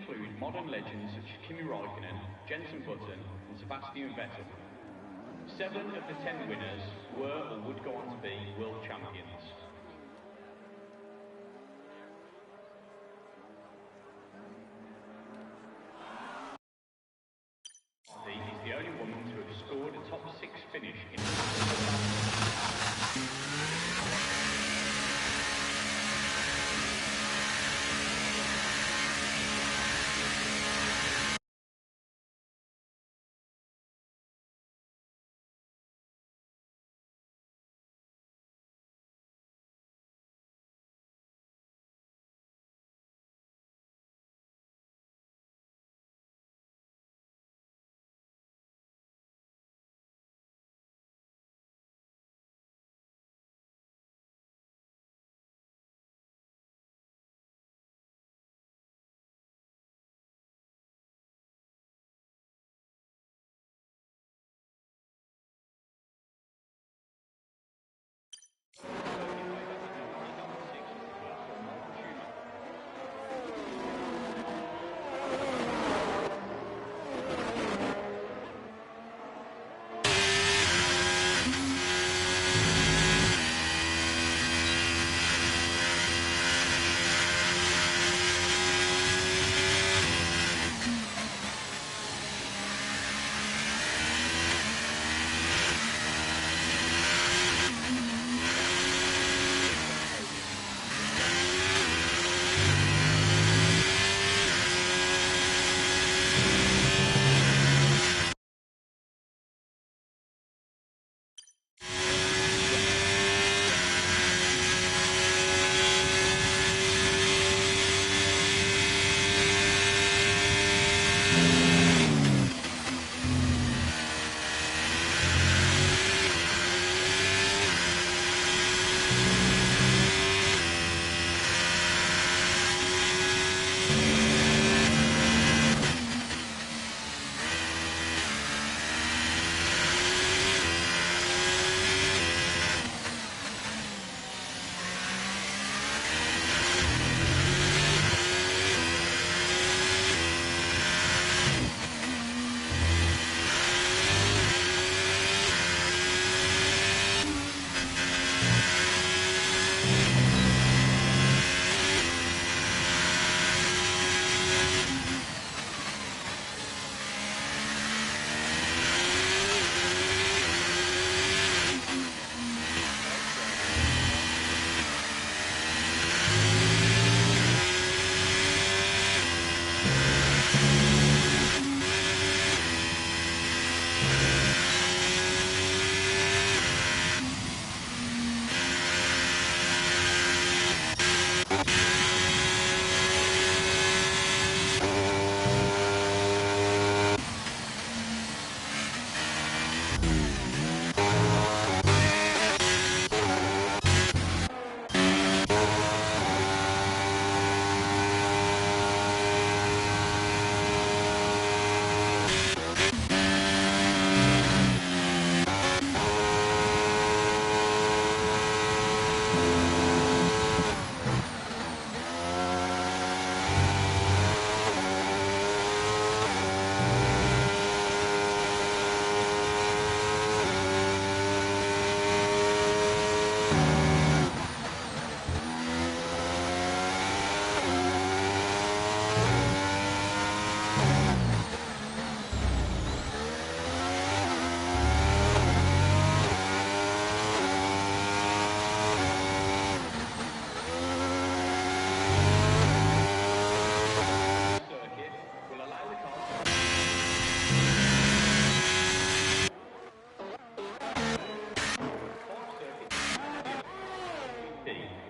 include modern legends such as Kimi Räikkönen, Jenson Button and Sebastian Vettel. 7 of the 10 winners were or would go on to be world champions. He is the only woman to have scored a top 6 finish in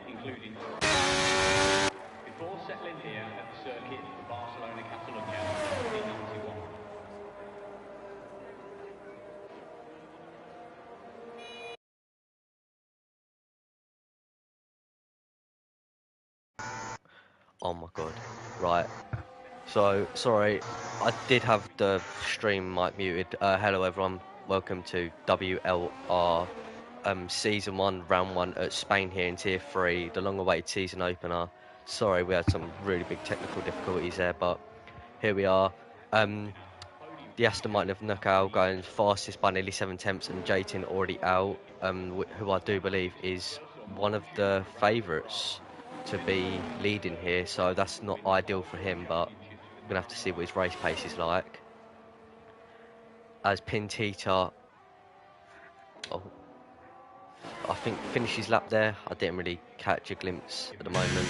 including before settling here at the circuit for Barcelona Catalunya in 1991. Oh my god. Right. So, sorry, I did have the stream mic muted. Hello everyone, welcome to WLR Season 1, Round 1 at Spain here in Tier 3, the long-awaited season opener. Sorry, we had some really big technical difficulties there, but here we are. The Aston Martin of Nuckow going fastest by nearly 7 tenths, and Jayton already out, who I do believe is one of the favourites to be leading here, so that's not ideal for him, but we're going to have to see what his race pace is like. As Pintita, I think, finished his lap there. I didn't really catch a glimpse at the moment.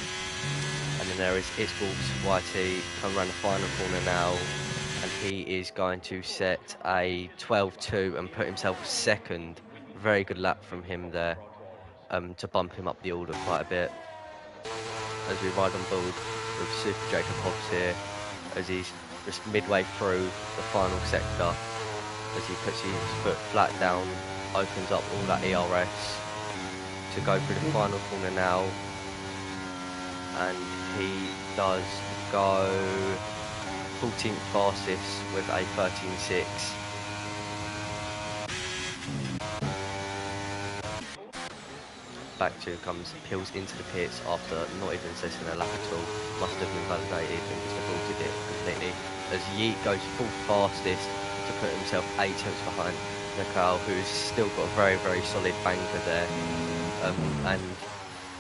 And then there is Wolves YT come around the final corner now, and he is going to set a 12.2 and put himself second. Very good lap from him there, to bump him up the order quite a bit. As we ride on board with Super Jacob Hobbs here, as he's just midway through the final sector, as he puts his foot flat down, opens up all that ERS to go through the final corner now, and he does go 14th fastest with a 13.6. Back to comes Pills into the pits after not even assessing a lap at all. Must have been validated and just aborted it completely. As Yeet goes full fastest to put himself 8 tenths behind Nicole, who's still got a very, very solid banker there, and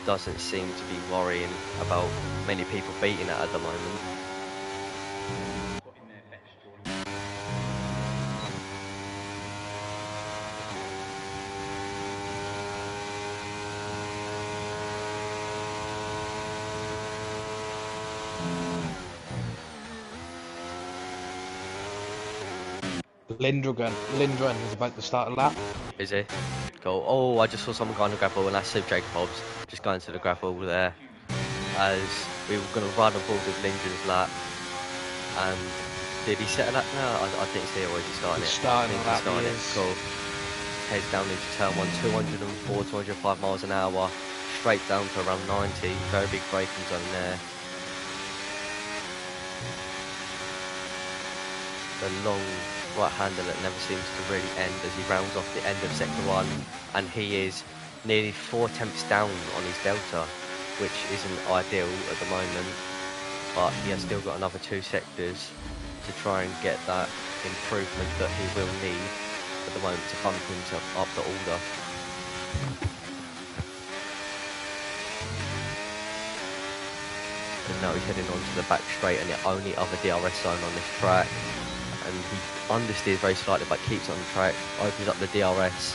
doesn't seem to be worrying about many people beating it at the moment. Lindgren is about to start a lap. Is he? Cool. Oh, I just saw someone go on the gravel, and that's Super Jacob Hobbs just going to the gravel there. As we were going to ride on board with Lindgren's lap. And did he set a lap now? I didn't see it, or is he starting it? Starting lap, starting it. Cool. Heads down into turn 1, 204, 205 miles an hour, straight down to around 90. Very big braking zone there. The long right-hander that never seems to really end as he rounds off the end of sector 1, and he is nearly 4 tenths down on his delta, which isn't ideal at the moment, but he has still got another 2 sectors to try and get that improvement that he will need at the moment to bump himself up the order. And now he's heading on to the back straight and the only other DRS zone on this track. And he understeers very slightly but keeps on the track, opens up the DRS,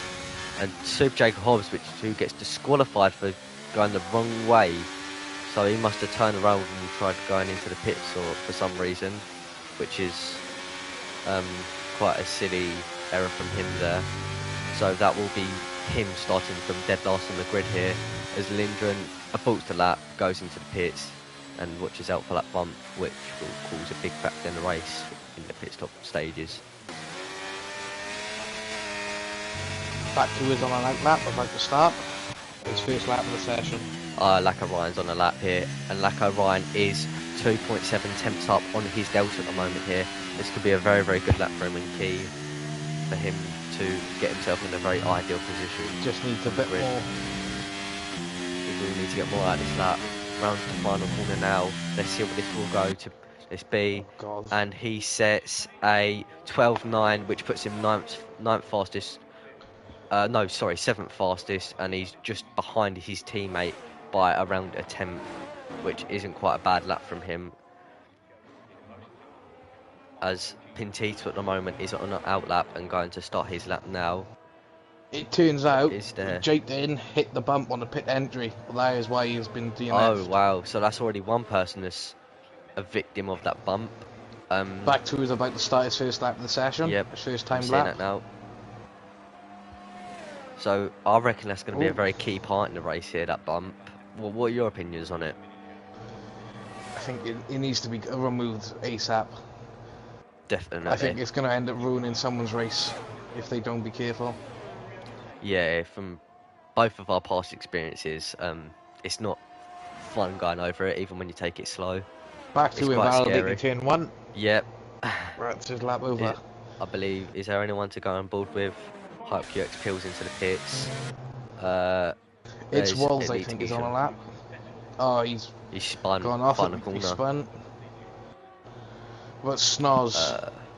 and Super Jacob Hobbs, who gets disqualified for going the wrong way, so he must have turned around and tried going into the pits or for some reason, which is quite a silly error from him there. So that will be him starting from dead last on the grid here, as Lindgren aborts the lap, goes into the pits and watches out for that bump, which will cause a big factor in the race in the pit stop stages. Back to his on a lap, about to start his first lap of the session. Lacko Ryan's on a lap here, and Lacko Ryan is 2.7 tenths up on his delta at the moment here. This could be a very, very good lap for him and key for him to get himself in a very ideal position. Just needs a bit more. We will need to get more out of this lap. Round to the final corner now. Let's see what this will go to. This B, and he sets a 12.9, which puts him ninth fastest. No, sorry, 7th fastest, and he's just behind his teammate by around a tenth, which isn't quite a bad lap from him. As Pintito at the moment is on an out lap and going to start his lap now. It turns out Jake didn't hit the bump on the pit entry. Well, that is why he's been DNF'd. Oh wow! So that's already one person that's a victim of that bump. Back to who's about to start his first lap of the session. Yep, his first time seeing lap. that now. So I reckon that's going to be a very key part in the race here. That bump. Well, what are your opinions on it? I think it needs to be removed ASAP. Definitely. I think it's going to end up ruining someone's race if they don't be careful. Yeah, from both of our past experiences, it's not fun going over it, even when you take it slow. Back to invalidating turn 1. Yep. Right, it's his lap over. I believe, is there anyone to go on board with? Hype QX Pills into the pits. It's Walls, I think, is on a lap. Oh, he's spun. Gone off spun it. a corner. He spun. But Snoz.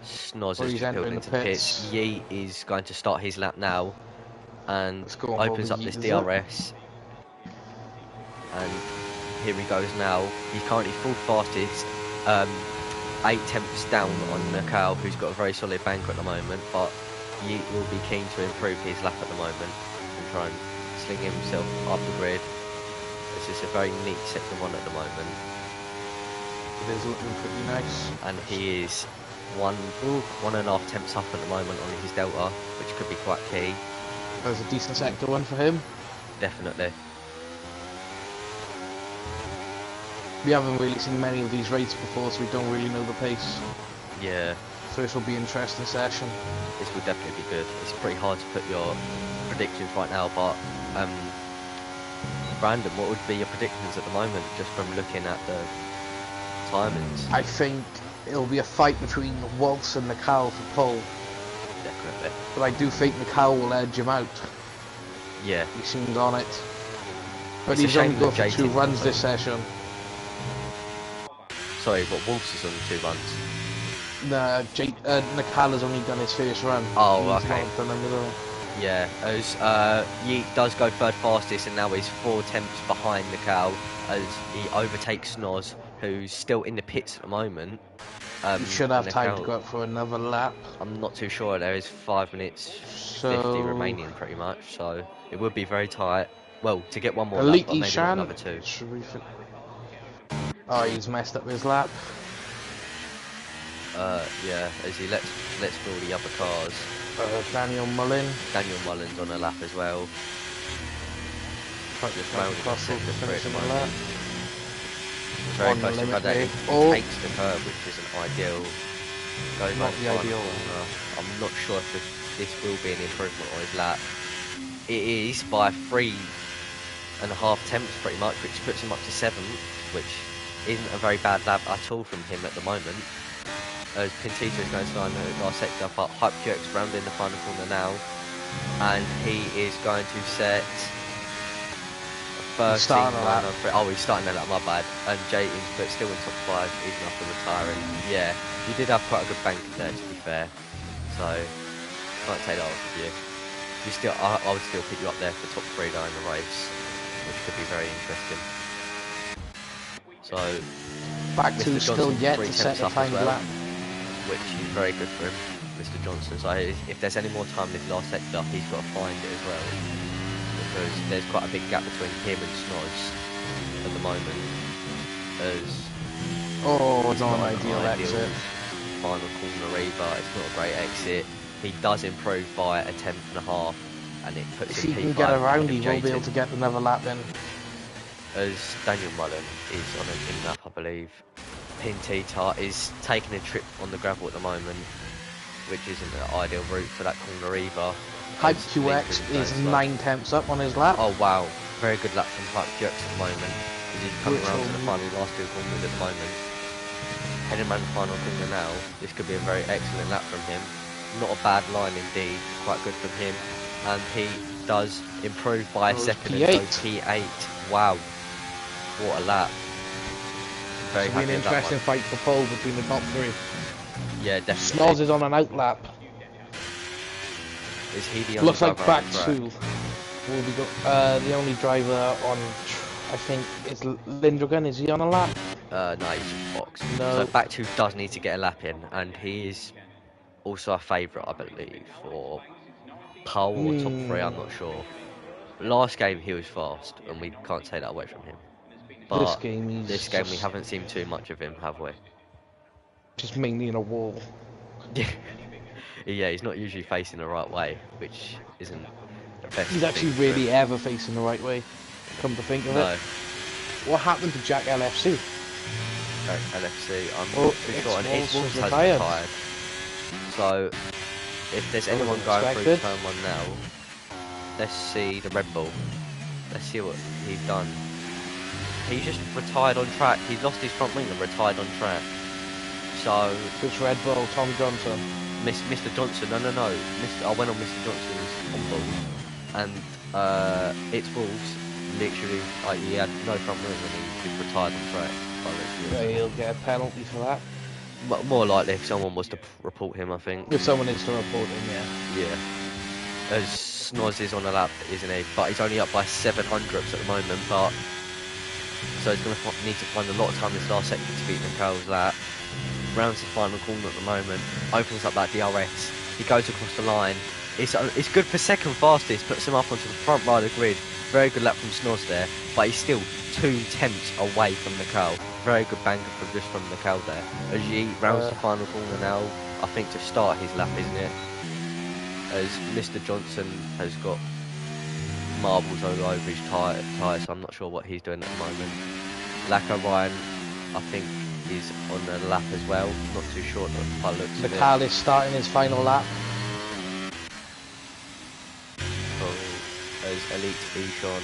Snoz has just pulled into the pits. Yeet is going to start his lap now and opens up this DRS. And here he goes now. He's currently full fastest, 8 tenths down on Nakal, who's got a very solid banker at the moment. But Yeet will be keen to improve his lap at the moment and try and sling himself up the grid. This is a very neat second one at the moment. It is looking pretty nice. And he is 1.5 tenths up at the moment on his delta, which could be quite key. There's a decent sector one for him. Definitely. We haven't really seen many of these races before, so we don't really know the pace. Yeah. So this will be an interesting session. This will definitely be good. It's pretty hard to put your predictions right now, but Brandon, what would be your predictions at the moment, just from looking at the timings? I think it'll be a fight between Waltz and Nakal for pole. Definitely. But I do think Nakal will edge him out. Yeah. He seems on it. But he's only got for 2 runs this session. Sorry, what, Waltz is on 2 runs? No, Nakal has only done his first run. Oh, he's okay. Not done another. Yeah, as Yeet does go 3rd fastest, and now he's 4 tenths behind Nakal as he overtakes Snoz, who's still in the pits at the moment. He should have time to go up for another lap. I'm not too sure. There is 5 minutes 50 remaining, pretty much, so it would be very tight. Well, to get one more lap, but maybe not another 2. Oh, he's messed up his lap. Yeah, as he lets go all the other cars. Daniel Mullin's on a lap as well. Just rounded across the finish of the lap. Very close to that. He takes the curve, which isn't ideal. Goes not the ideal one. I'm not sure if this will be an improvement on his lap. It is by 3.5 tenths pretty much, which puts him up to 7th, which isn't a very bad lap at all from him at the moment. As Pintito is going to line the last sector, but Hype Jerk's rounding the final corner now, and he is going to set first lap. Oh, he's starting that lap, my bad. And Jayton's but still in top 5, even after retiring. Yeah, you did have quite a good bank there, to be fair. So can't take that off of you. I would still put you up there for top 3 though in the race, which could be very interesting. So back to still yet to set the final lap, which is very good for him, Mr. Johnson. So if there's any more time in this last sector, he's got to find it as well, because there's quite a big gap between him and Snoz at the moment. As it's not an ideal exit. Final corner either. It's not a great exit. He does improve by 1.5 tenths, and it puts him. If he can get around, he will be able to get another lap in. As Daniel Mullen is on a pin lap, I believe. Pintita is taking a trip on the gravel at the moment, which isn't the ideal route for that corner either. Hype QX is 9 tenths up on his lap. Oh wow, very good lap from Hype QX at the moment. He's coming around to the final last 2 corners at the moment. Heading around the final corner now, this could be a very excellent lap from him. Not a bad line indeed, quite good from him. And he does improve by a second P8. and so P8. Wow, what a lap. Very happy. It'll be an interesting fight for pole between the top 3. Yeah, definitely. Snoz is on an out lap. Is he the only Looks like driver back on to will be the only driver on. I think it's Lindrogan. Is he on a lap? No, he's in box. No. So back 2 does need to get a lap in, and he is also a favourite, I believe, for pole or top 3. I'm not sure. Last game he was fast, and we can't take that away from him. But this game we haven't seen too much of him, have we? Just mainly in a wall. Yeah, he's not usually facing the right way, which isn't the best. He's actually really ever facing the right way, come to think of it. What happened to Jack LFC? Jack LFC, I'm not too sure, and his Wolves has retired. So, if there's anyone going through turn 1 now, let's see the Red Bull. Let's see what he's done. He's just retired on track. He's lost his front wing and retired on track. So it's Red Bull, Tom Johnson. Mr. Johnson, no. I went on Mr. Johnson's on ball, and it's Wolves. Literally, he had no front wing and he just retired on track. Yeah, he'll get a penalty for that. More likely if someone was to report him, I think. If someone is to report him, yeah. Yeah. As Snoz is on a lap, isn't he? But he's only up by 700ths at the moment, but... So he's going to need to find a lot of time in this last sector to beat Nickel's lap. Rounds the final corner at the moment, opens up that DRS. He goes across the line. It's good for second fastest, puts him up onto the front right of the grid. Very good lap from Snoz there, but he's still 2 tenths away from Nickel. Very good banker from Nickel there. As he rounds the final corner now, I think to start his lap, isn't it? As Mr. Johnson has got marbles all over his tyre, so I'm not sure what he's doing at the moment. Lacquer Ryan, I think, is on the lap as well. Not too sure by the looks of it. Nickel is starting his final lap. As Elite Eshon,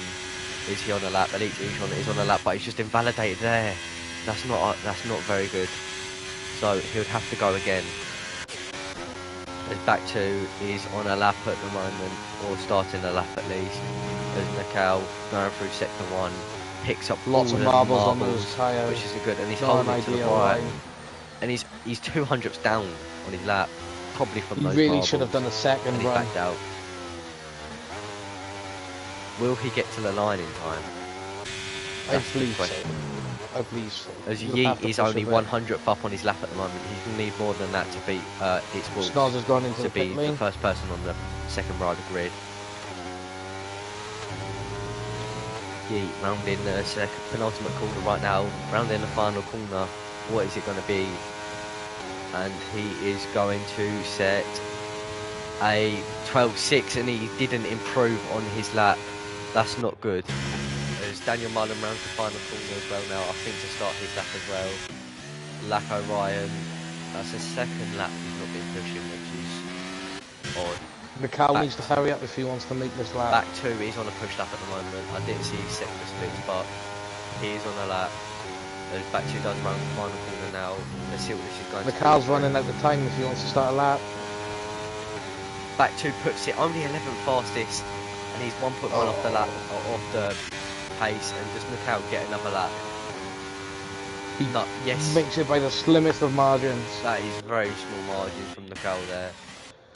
is he on a lap? Elite Eshon is on a lap, but he's just invalidated there. That's not very good. So he would have to go again. As back 2 is on a lap at the moment, or starting a lap at least. As Nickel going through sector 1, picks up Lots of marbles on those tyres, which isn't good, and he's holding it to the right. And he's 200ths down on his lap, probably from those He really marbles, should have done a second and run. he's backed out. Will he get to the line in time? I believe so. I believe so. As Yeet is only 100th up on his lap at the moment, he's going to need more than that to beat its Wolves. Snoz has gone into to the be pit lane. the first person on the second right of the grid. Yeet rounding the penultimate corner right now, rounding the final corner. What is it going to be? And he is going to set a 12.6, and he didn't improve on his lap. That's not good. As Daniel Mullen rounds the final corner as well now, I think to start his lap as well. Lack O'Ryan, that's a second lap he's not been pushing, which is odd. Nickel needs to hurry up if he wants to make this lap. Back 2, he's on a push lap at the moment. I didn't see his sector splits, but he is on a lap. As back 2 does round the final corner now. Let's see what this is going to be. Nickel's running out of time if he wants to start a lap. Back 2 puts it only 11th fastest, and he's 1.1 off the lap, off the pace, and does Nickel get another lap? He yes. makes it by the slimmest of margins. That is very small margins from Nickel there.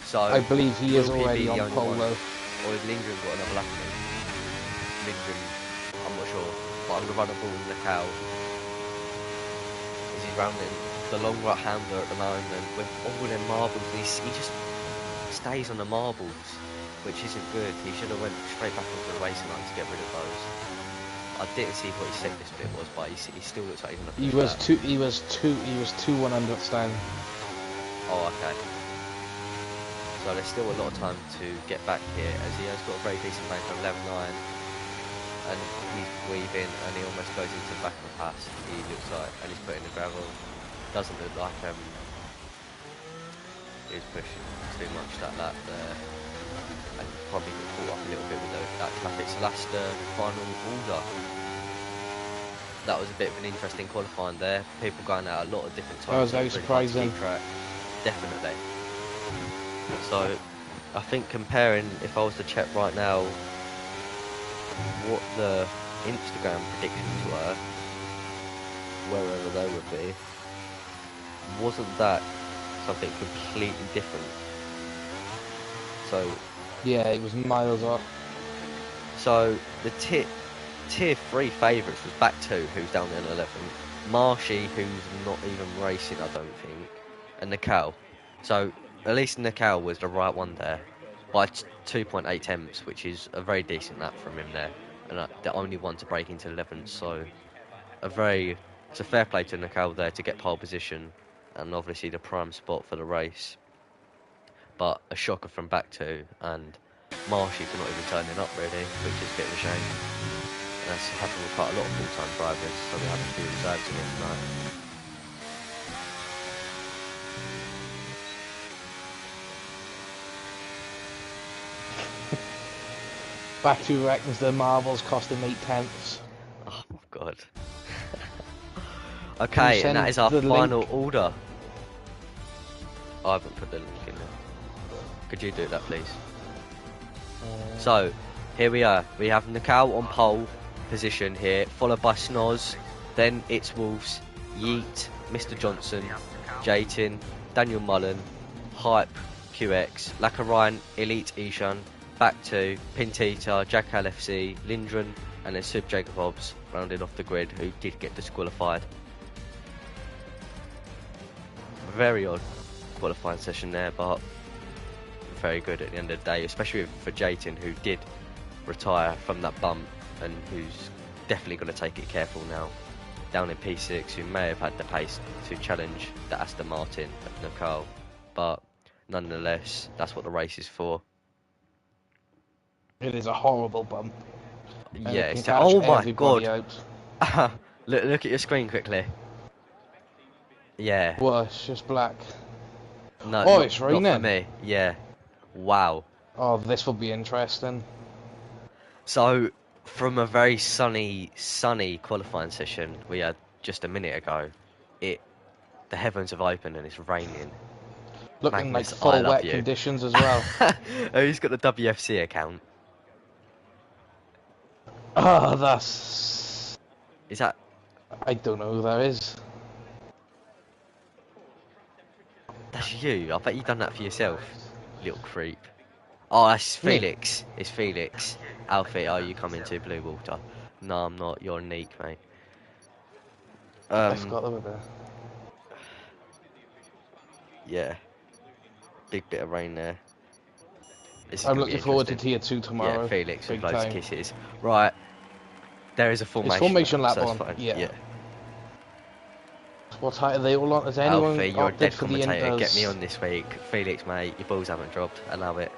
So I believe he is already on pole one? though. Or has Lindgren got another lap on him? Lindgren, I'm not sure, but I'm going to run a ball with Nickel. As he's rounding the long right hander at the moment with all them marbles, he just stays on the marbles, which isn't good. He should have went straight back onto the racing line to get rid of those. I didn't see what his sector split was, but he still looks like he's on a push lap. He was two 100ths down. Oh, okay. So there's still a lot of time to get back here, as he has got a very decent bank of 11.9, and he's weaving, and he almost goes into the back of the pass. He looks like, and he's putting the gravel. Doesn't look like he's pushing too much that lap there, and probably got caught up a little bit with that traffic. So that's the final order. That was a bit of an interesting qualifying there. People going out a lot of different times. That was very surprising. Definitely. So I think comparing, if I was to check right now what the Instagram predictions were, wherever they would be, wasn't that something completely different? So yeah, it was miles off. So the tier 3 favourites was back 2, who's down in 11th, Marshy, who's not even racing, I don't think, and Nickel. So at least Nickel was the right one there by 2.8 temps, which is a very decent lap from him there, and the only one to break into 11th. So it's a fair play to Nickel there to get pole position, and obviously the prime spot for the race. But a shocker from back 2, and Marshy for not even turning up really, which is a bit of a shame. And that's happened with quite a lot of full-time drivers, so we have a few reserves in it tonight. Back 2 reckons the marbles cost him 8 tenths. Oh my god. Okay, and that is our final order. I haven't put the link in there. Could you do that, please? So, here we are. We have Nickel on pole position here, followed by Snoz, then it's Wolves, Yeet, Mr. Johnson, Jaytin, Daniel Mullen, Hype, QX, Lackarine, Elite Ishan, Back 2, Pintita, Jack LFC, Lindgren, and then Sub Jacob Hobbs rounded off the grid, who did get disqualified. Very odd qualifying session there, but very good at the end of the day, especially for Jaytin, who did retire from that bump and who's definitely going to take it careful now. Down in P6, who may have had the pace to challenge the Aston Martin at Nicole, but nonetheless, that's what the race is for. It is a horrible bump. Yeah, oh my god! Out. Look at your screen quickly. Yeah. Well, it's just black. No, oh, it's raining. Not for me. Yeah. Wow. Oh, this will be interesting. So, from a very sunny qualifying session we had just a minute ago, the heavens have opened and it's raining. Looking Magnus, like full wet conditions as well. Who's got the WFC account? Oh, that's... Is that... I don't know who that is. That's you. I bet you've done that for yourself, little creep. Oh, that's Felix. Me? It's Felix. Alfie, are you coming to Blue Water? No, I'm not. You're Neek, mate. I forgot they were there. Yeah. Big bit of rain there. I'm looking forward to Tier 2 tomorrow. Yeah, Felix with loads of kisses. Right. There is a formation. It's formation lap so on. Yeah. Yeah. What height are they all on? Has anyone Alfie, you're a dead for the commentator. Get me on this week. Felix, mate, your balls haven't dropped. Allow it.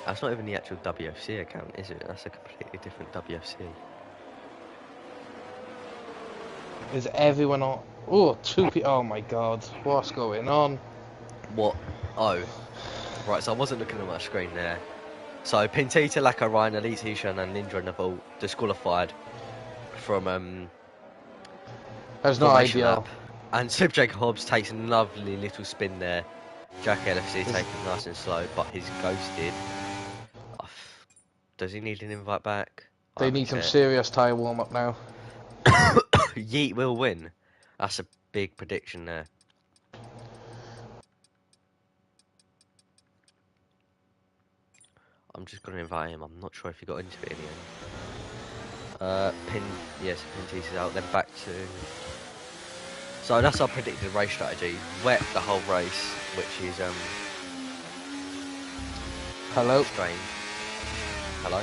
That's not even the actual WFC account, is it? That's a completely different WFC. Is everyone on? Oh, oh my god. What's going on? What? Oh. Right, so I wasn't looking at my screen there. So, Pintita, Lackarine, Elise Hishan and Lindgren have all disqualified from That's not ideal. Lap. And Sub Jacob Hobbs takes a lovely little spin there. Jack LFC taking it nice and slow, but he's ghosted. Does he need an invite back? They need some serious tyre warm-up now. Yeet will win. That's a big prediction there. I'm just going to invite him. I'm not sure if he got into it in the end. Yes, Pintis is out. Then back to... So that's our predicted race strategy. Wet the whole race, which is Hello. strange. Hello.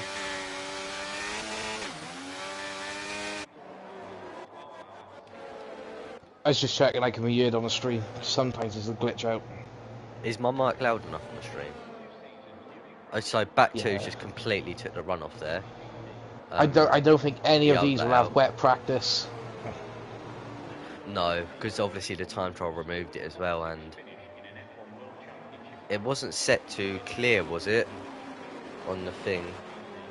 I was just checking I can be heard on the stream. Sometimes there's a glitch out. Is my mic loud enough on the stream? Oh, so back two's just completely took the run off there. I don't think any of these will have wet practice. No, because obviously the time trial removed it as well, and it wasn't set to clear, was it? On the thing,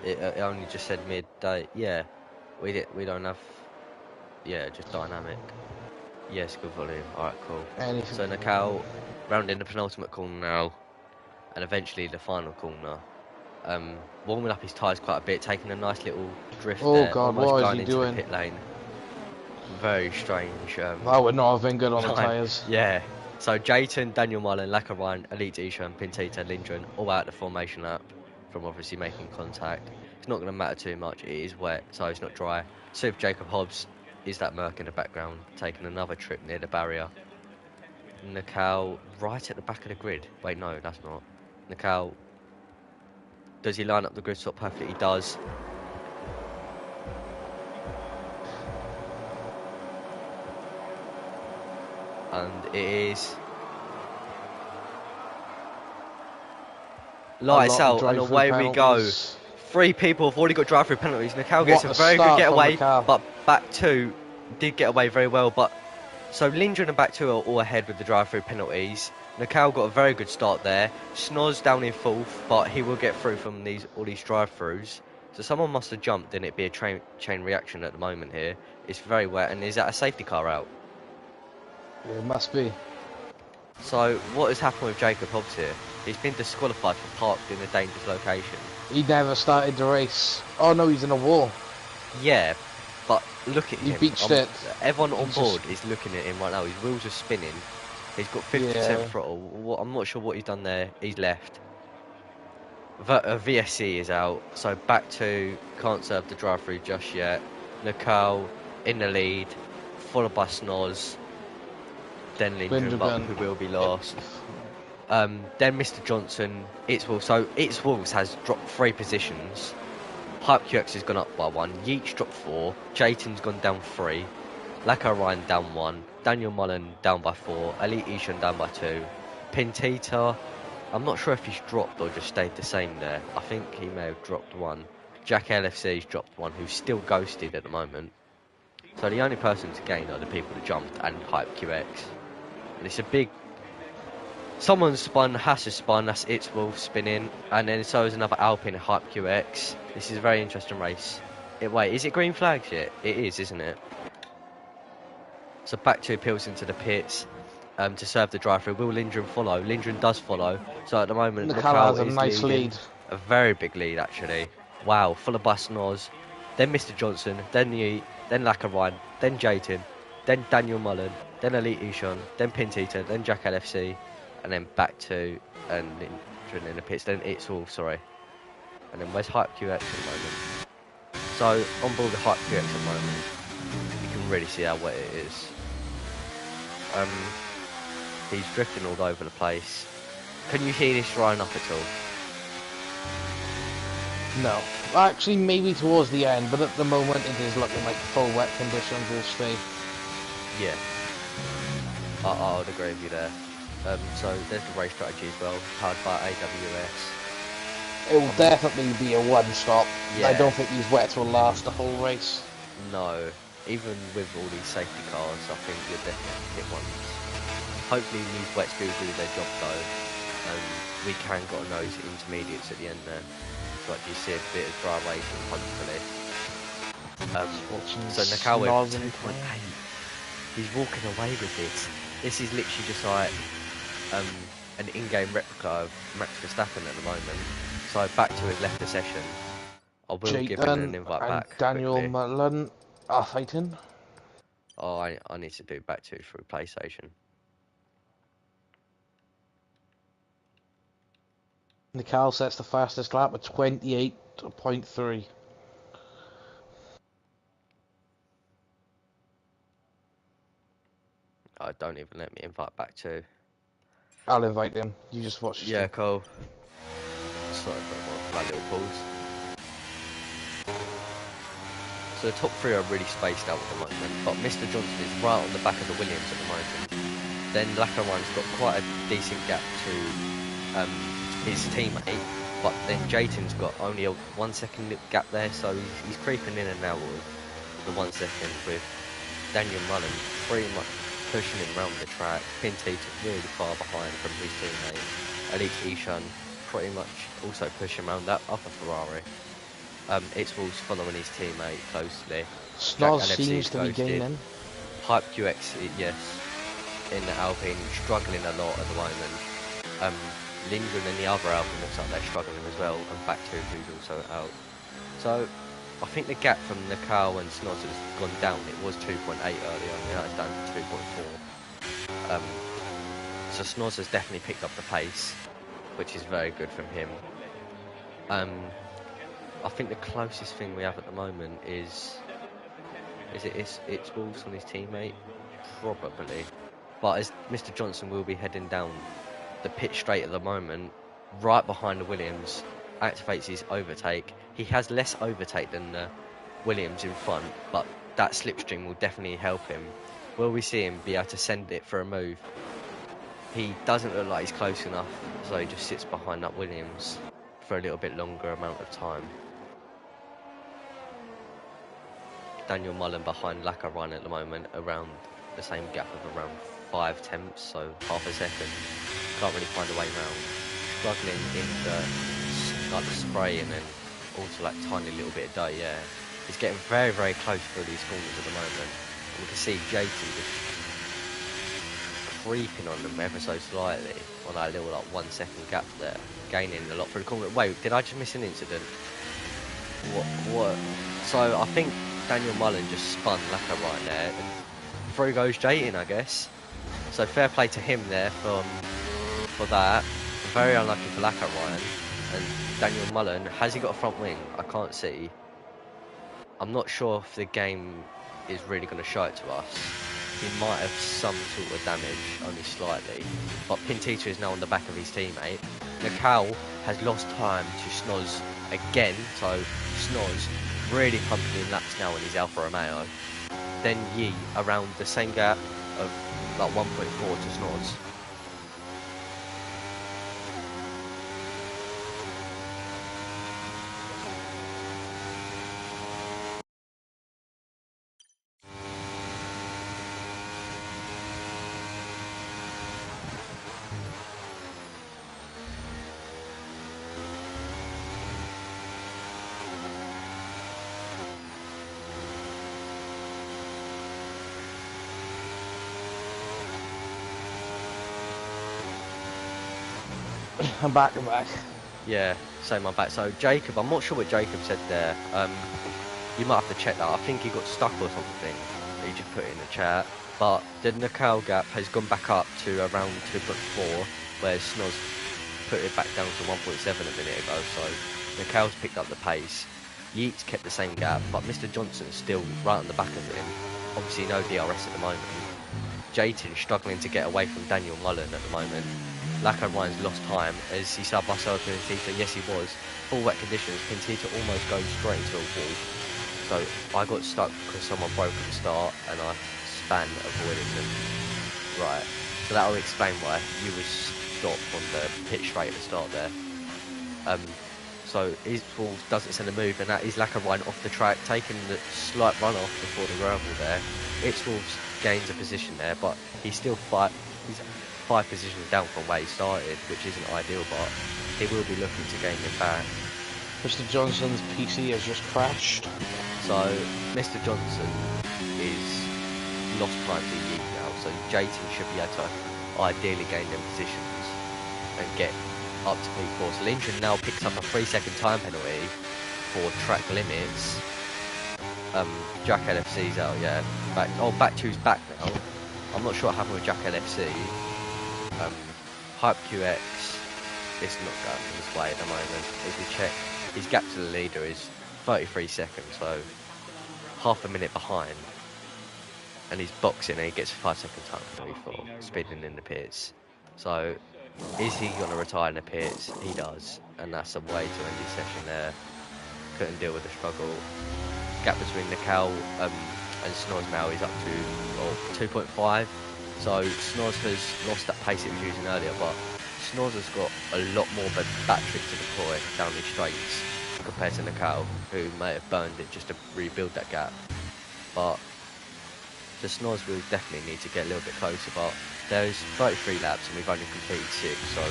it only just said midday. Yeah, we don't have. Yeah, just dynamic. Yes, good volume. All right, cool. Anything. So Nakao rounding the penultimate corner now, and eventually the final corner. Warming up his tyres quite a bit, taking a nice little drift there. Oh God, what is he doing? The pit lane. Very strange. That would not have been good on the tyres. Yeah. So Jaytin, Daniel Mullen, Lackarine, Elite Ishan, Pintita, Lindgren, all out the formation lap from obviously making contact. It's not going to matter too much. It is wet, so it's not dry. Sub Jacob Hobbs is that murk in the background, taking another trip near the barrier. Nakao right at the back of the grid. Wait, no, that's not. Nakao, does he line up the grid stop perfectly? He does. And it is lights out and away we go. 3 people have already got drive-through penalties. Nakao gets a very good getaway, but back 2 did get away very well. But so Lindgren and back 2 are all ahead with the drive-through penalties. Nakao got a very good start there. Snoz down in 4th, but he will get through from all these drive-throughs. So someone must have jumped, and it'd be a chain reaction at the moment here. It's very wet, and is that a safety car out? Yeah, it must be. So what has happened with Jacob Hobbs here? He's been disqualified for parked in a dangerous location. He never started the race. Oh no, he's in a wall. Yeah, but look at He him. beached it. Everyone on He's board just- is looking at him right now. His wheels are spinning. He's got 50% Yeah. throttle. I'm not sure what he's done there. He's left. VSC is out, so back to can't serve the drive-through just yet. Nicole in the lead, followed by Snoz, then Lindgren, but Lindergan. who will be last. Then Mr. Johnson, so It's Wolves has dropped 3 positions. Hype QX has gone up by 1, Yeats dropped 4, Jayton's gone down 3, Lacko Ryan down 1, Daniel Mullen down by 4, Elite Ishan down by 2, Pintita, I'm not sure if he's dropped or just stayed the same there. I think he may have dropped 1. Jack LFC's dropped 1, who's still ghosted at the moment. So the only person to gain are the people that jumped and Hype QX. And it's a big... Someone's spun, Haas has spun, that's It's Wolf spinning. And then so is another Alpine Hype QX. This is a very interesting race. Wait, is it green flags yet? It is, isn't it? So back 2 Pills into the pits. To serve the drive-through. Will Lindgren follow? Lindgren does follow. So at the moment, Nicole Nicole has a is nice leading. lead. A very big lead, actually. Wow, followed by Snoz, then Mr. Johnson, then Yeet, then Lacko Ryan, then Jayton, then Daniel Mullen, then Elite Ishan, then Pintita, then Jack LFC, and then back to Lindgren in the pits. Then It's All, sorry. And then where's Hype QX at the moment? So on board with Hype QX at the moment, you can really see how wet it is. He's drifting all over the place. Can you hear this drying up at all? No. Actually, maybe towards the end, but at the moment it is looking like full wet conditions will stay. Yeah. I would agree with you there. So there's the race strategy as well, powered by AWS. It will definitely be a one-stop. Yeah. I don't think these wets will last the whole race. No, even with all these safety cars, I think you'll definitely hit ones. Hopefully these wets do their job though. We can got a nose intermediates at the end there. So like you see a bit of dry racing, hopefully. So Nakawa 2.8. He's walking away with this. This is literally just like an in-game replica of Max Verstappen at the moment. So back to his left session. I will give him an invite and back. Daniel quickly. Mullen are fighting. Oh, I need to do back 2 through PlayStation. Nicole sets the fastest lap at 28.3. Oh, don't even let me invite back 2. I'll invite him. You just watch. Yeah, cool. Sorry for my little pause. So the top 3 are really spaced out at the moment, but Mr. Johnson is right on the back of the Williams at the moment. Then Lacko Ryan's got quite a decent gap to his teammate, but then Jayton's got only a 1 second gap there, so he's creeping in and out of the 1 second with Daniel Mullen pretty much pushing him around the track. Pintita really far behind from his teammate. Elite Ishan pretty much also pushing around that other Ferrari. It's Wolves following his teammate closely. Snoz Jack LFC seems is to be ghosted. gaining. Hype QX, yes, in the Alpine, struggling a lot at the moment. Lindgren and the other Alpine looks like they're struggling as well, and back 2 who's also out. So I think the gap from Nicole and Snoz has gone down. It was 2.8 earlier, and now it's down to 2.4. So Snoz has definitely picked up the pace, which is very good from him. I think the closest thing we have at the moment is it's Wolves on his teammate, probably. But as Mr. Johnson will be heading down the pit straight at the moment, right behind the Williams, activates his overtake. He has less overtake than the Williams in front, but that slipstream will definitely help him. Will we see him be able to send it for a move? He doesn't look like he's close enough, so he just sits behind that Williams for a little bit longer amount of time. Daniel Mullen behind Lacko Ryan at the moment, around the same gap of around 5 tenths, so half a second. Can't really find a way round. Struggling in the spray and then also like tiny little bit of dirt, yeah. He's getting very, very close through these corners at the moment. And we can see Jayton just creeping on them ever so slightly on that little like 1 second gap there, gaining a lot through the corner. Wait, did I just miss an incident? What? So I think Daniel Mullen just spun Lacquer right there, and through goes Jayton, I guess. So fair play to him there for that. Very unlucky for Lacquer Ryan. And Daniel Mullen, has he got a front wing? I can't see. I'm not sure if the game is really going to show it to us. He might have some sort of damage, only slightly. But Pintita is now on the back of his teammate. Nakal has lost time to Snoz again, so Snoz really pumping in laps now in his Alfa Romeo. Then Yi around the same gap of like 1.4 to Snoz. I'm back. Yeah, same, I'm back. So Jacob, I'm not sure what Jacob said there. You might have to check that. I think he got stuck or something. He just put it in the chat. But the Nakal gap has gone back up to around 2.4, whereas Snoz put it back down to 1.7 a minute ago. So Nakal's picked up the pace. Yeats kept the same gap, but Mr. Johnson's still right on the back of him. Obviously no DRS at the moment. Jayton struggling to get away from Daniel Mullen at the moment. Lacquer Ryan's lost time as he side by side with Pintita. Yes, he was. Full wet conditions. Pintita almost goes straight into a wall. So I got stuck because someone broke at the start and I span avoiding them. Right. So that will explain why you was stopped on the pit straight at the start there. So Eastwolf doesn't send a move, and that is Lacquer Ryan off the track, taking the slight runoff before the gravel there. Eastwolf gains a position there, but he's still he's 5 positions down from where he started, which isn't ideal, but he will be looking to gain him back. Mr. Johnson's PC has just crashed. So Mr. Johnson is lost time to Yeet now, so Jayton should be able to ideally gain them positions and get up to P4. So Lindgren now picks up a 3-second time penalty for track limits. Jack LFC's out, yeah. Back 2's back now. I'm not sure what happened with Jack LFC. Hype QX is not going his way at the moment. If we check, his gap to the leader is 33 seconds, so half a minute behind. And he's boxing and he gets a 5-second time penalty for speeding in the pits. So is he going to retire in the pits? He does, and that's a way to end his session there. Couldn't deal with the struggle. Gap between Nakal and Snoz now is up to 2.5. So Snoz has lost that pace it was using earlier, but Snoz has got a lot more of a battery to deploy down these straights compared to Nakal, who may have burned it just to rebuild that gap. But the Snoz will definitely need to get a little bit closer, but there's 33 laps and we've only completed 6, so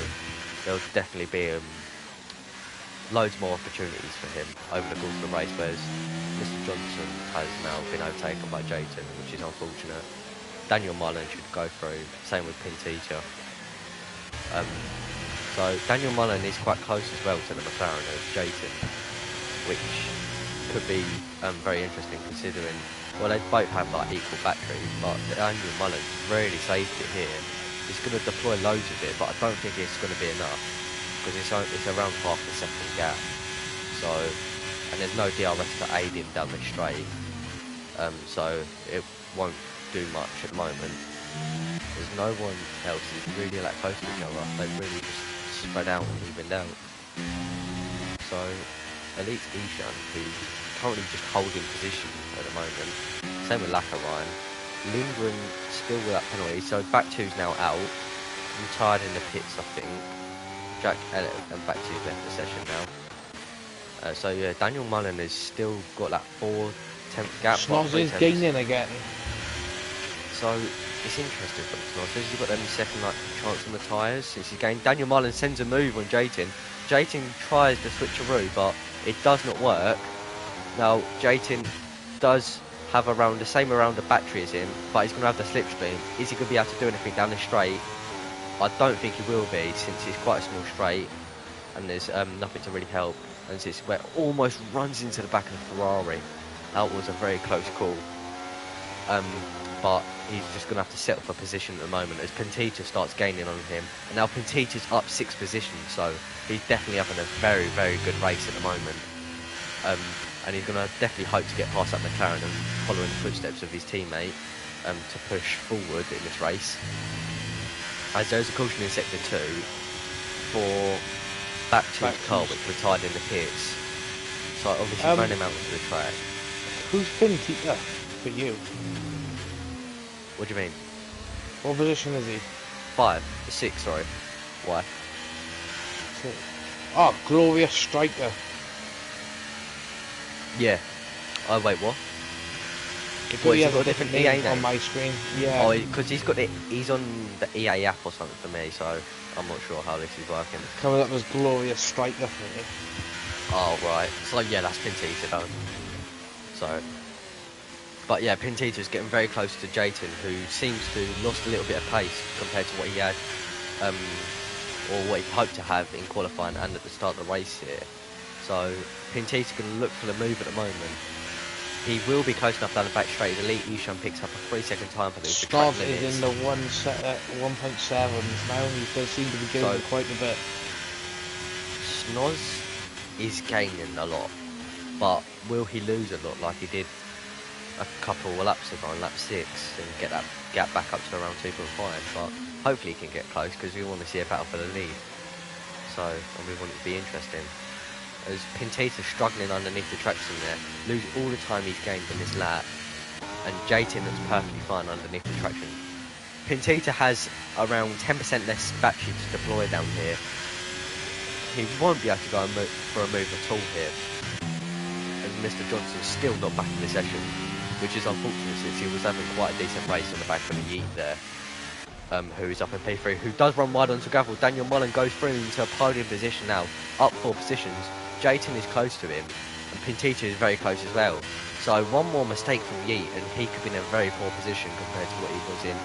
there'll definitely be loads more opportunities for him over the course of the race, whereas Mr. Johnson has now been overtaken by Jayton, which is unfortunate. Daniel Mullen should go through, same with Pintita. So Daniel Mullen is quite close as well to the McLaren of Jayton, which could be very interesting considering, well, they both have like equal batteries, but Daniel Mullen really saved it here. He's going to deploy loads of it, but I don't think it's going to be enough because it's around half a second gap. So, and there's no DRS to aid him down the straight, so it won't do much at the moment. There's no one else who's really that close to each other. They've really just spread out and evened out. So Elite Ishan, who's currently just holding position at the moment. Same with Lacquer Ryan. Lindgren still with that penalty, so back 2's now out. Retired in the pits, I think. Jack Elliott and back 2's left the session now. So yeah, Daniel Mullen has still got that 4/10 gap. Snoz is gaining again. So it's interesting for Snoz. He's got them second chance on the tyres since he's gained. Daniel Mullen sends a move on Jayton. Jayton tries the switcheroo, but it does not work. Now Jayton does have around the same amount of battery as him, but he's going to have the slipstream. Is he going to be able to do anything down the straight? I don't think he will be, since it's quite a small straight and there's nothing to really help. And since it almost runs into the back of the Ferrari, that was a very close call. But he's just going to have to settle for position at the moment as Pentita starts gaining on him. And now Pentita's up 6 positions, so he's definitely having a very, very good race at the moment. And he's going to definitely hope to get past that McLaren and follow in the footsteps of his teammate to push forward in this race. As there's a caution in sector 2 for Back's car, which were tied in the pits. So obviously ran him out onto the track. Who's Pentita for you? What do you mean? What position is he? 6, sorry. Why? Oh, glorious striker. Yeah. Oh wait, what? Because he has got a different EA name name on my screen. Yeah. Oh, because he's on the EA app or something for me, so I'm not sure how this is working. Coming up as glorious striker for me. Oh right. So yeah, that's Pentita though. So. But yeah, Pentita's getting very close to Jayton, who seems to lost a little bit of pace compared to what he had, or what he hoped to have in qualifying and at the start of the race here. So Pentita's going to look for the move at the moment. He will be close enough down the back straight. The Elite Ishan picks up a 3-second time for this. Scott is in the 1.7s now. He does seem to be gaining quite a bit. Snoz is gaining a lot, but will he lose a lot like he did a couple of laps ago on lap 6 and get that gap back up to around 2.5? But hopefully he can get close, because we want to see a battle for the lead. So, and we want it to be interesting. As Pentita's struggling underneath the traction there, lose all the time he's gained in this lap, and Jayton looks perfectly fine underneath the traction. Pentita has around 10% less battery to deploy down here. He won't be able to go for a move at all here. And Mr. Johnson's still not back in the session, which is unfortunate since he was having quite a decent race on the back of the Yeet there. Who is up in P3, who does run wide onto gravel. Daniel Mullen goes through into a podium position now, up 4 positions. Jayton is close to him, and Pentita is very close as well. So one more mistake from Yeet, and he could be in a very poor position compared to what he was in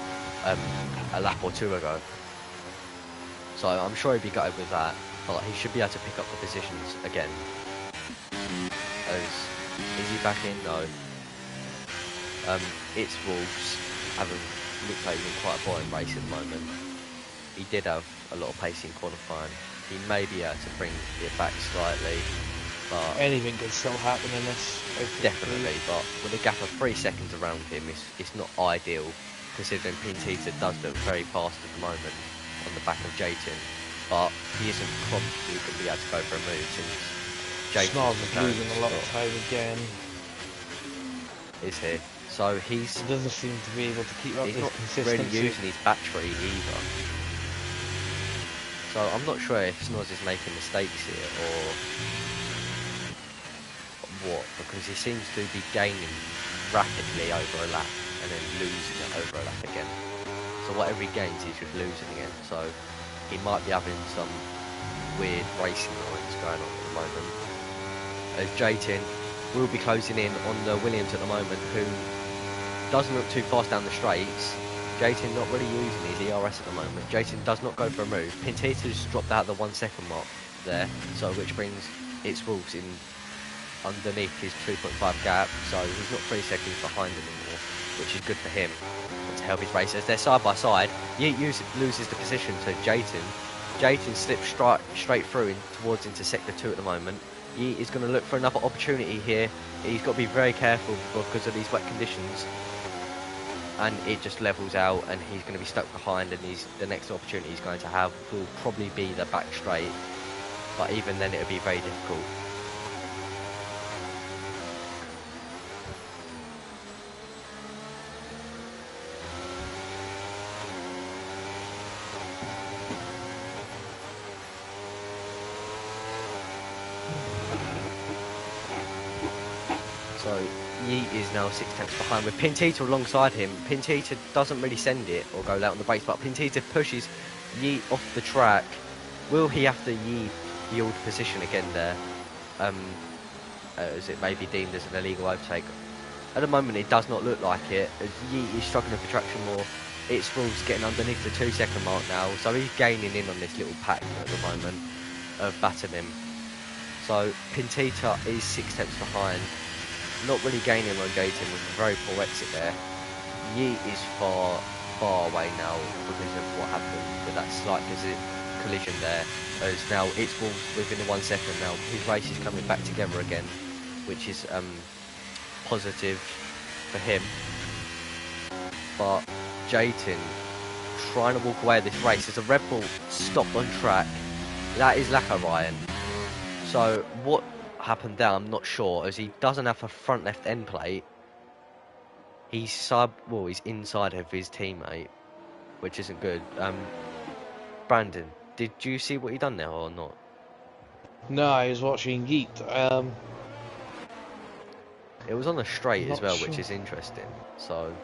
a lap or 2 ago. So I'm sure he'd be gutted with that, but he should be able to pick up the positions again. Is he back in? No. It's Wolves. Looks like he's in quite a boring race at the moment. He did have a lot of pace in qualifying. He may be able to bring it back slightly, but anything could still happen in this. Definitely, but with a gap of 3 seconds around him, it's not ideal, considering Pentita does look very fast at the moment on the back of Jayton, but he isn't probably going to be able to go for a move since Jayton's losing a lot of time again. Is he? So he doesn't seem to be able to keep up his consistency. He's not really using his battery either. So I'm not sure if Snoz is making mistakes here or what, because he seems to be gaining rapidly over a lap and then losing it over a lap again. So whatever he gains, he's just losing again. So he might be having some weird racing lines going on at the moment. As Jayton will be closing in on the Williams at the moment, who doesn't look too fast down the straights. Jayton not really using his ERS at the moment. Jayton does not go for a move. Pentita's dropped out the 1 second mark there, so which brings its Wolves in underneath his 2.5 gap, so he's not 3 seconds behind anymore, which is good for him to help his race. As they're side by side, Yeet loses the position to Jayton. Jayton slips straight through towards into sector 2 at the moment. Yeet is going to look for another opportunity here. He's got to be very careful because of these wet conditions. And it just levels out, and he's going to be stuck behind, and the next opportunity he's going to have will probably be the back straight, but even then it'll be very difficult. So Yeet is now 6 tenths behind with Pentita alongside him. Pentita doesn't really send it or go out on the brakes, but Pentita pushes Yeet off the track. Will he have to yield position again there? As it may be deemed as an illegal overtake. At the moment, it does not look like it. As Yeet is struggling for traction more. It's Wolves getting underneath the 2-second mark now, so he's gaining in on this little pack at the moment of battering him. So Pintita is 6 tenths behind, not really gaining on Jayton with a very poor exit there. Yeet is far away now because of what happened with that slight collision there. As now it's Wolves within the 1 second now. His race is coming back together again, which is positive for him. But Jayton trying to walk away with this race as a Red Bull stopped on track. That is Lacquer Ryan. So what happened there, I'm not sure, as he doesn't have a front left end plate. He's inside of his teammate, which isn't good. Brandon, did you see what he done there or not? No, I was watching Yeet. It was on a straight as well, sure. which is interesting. So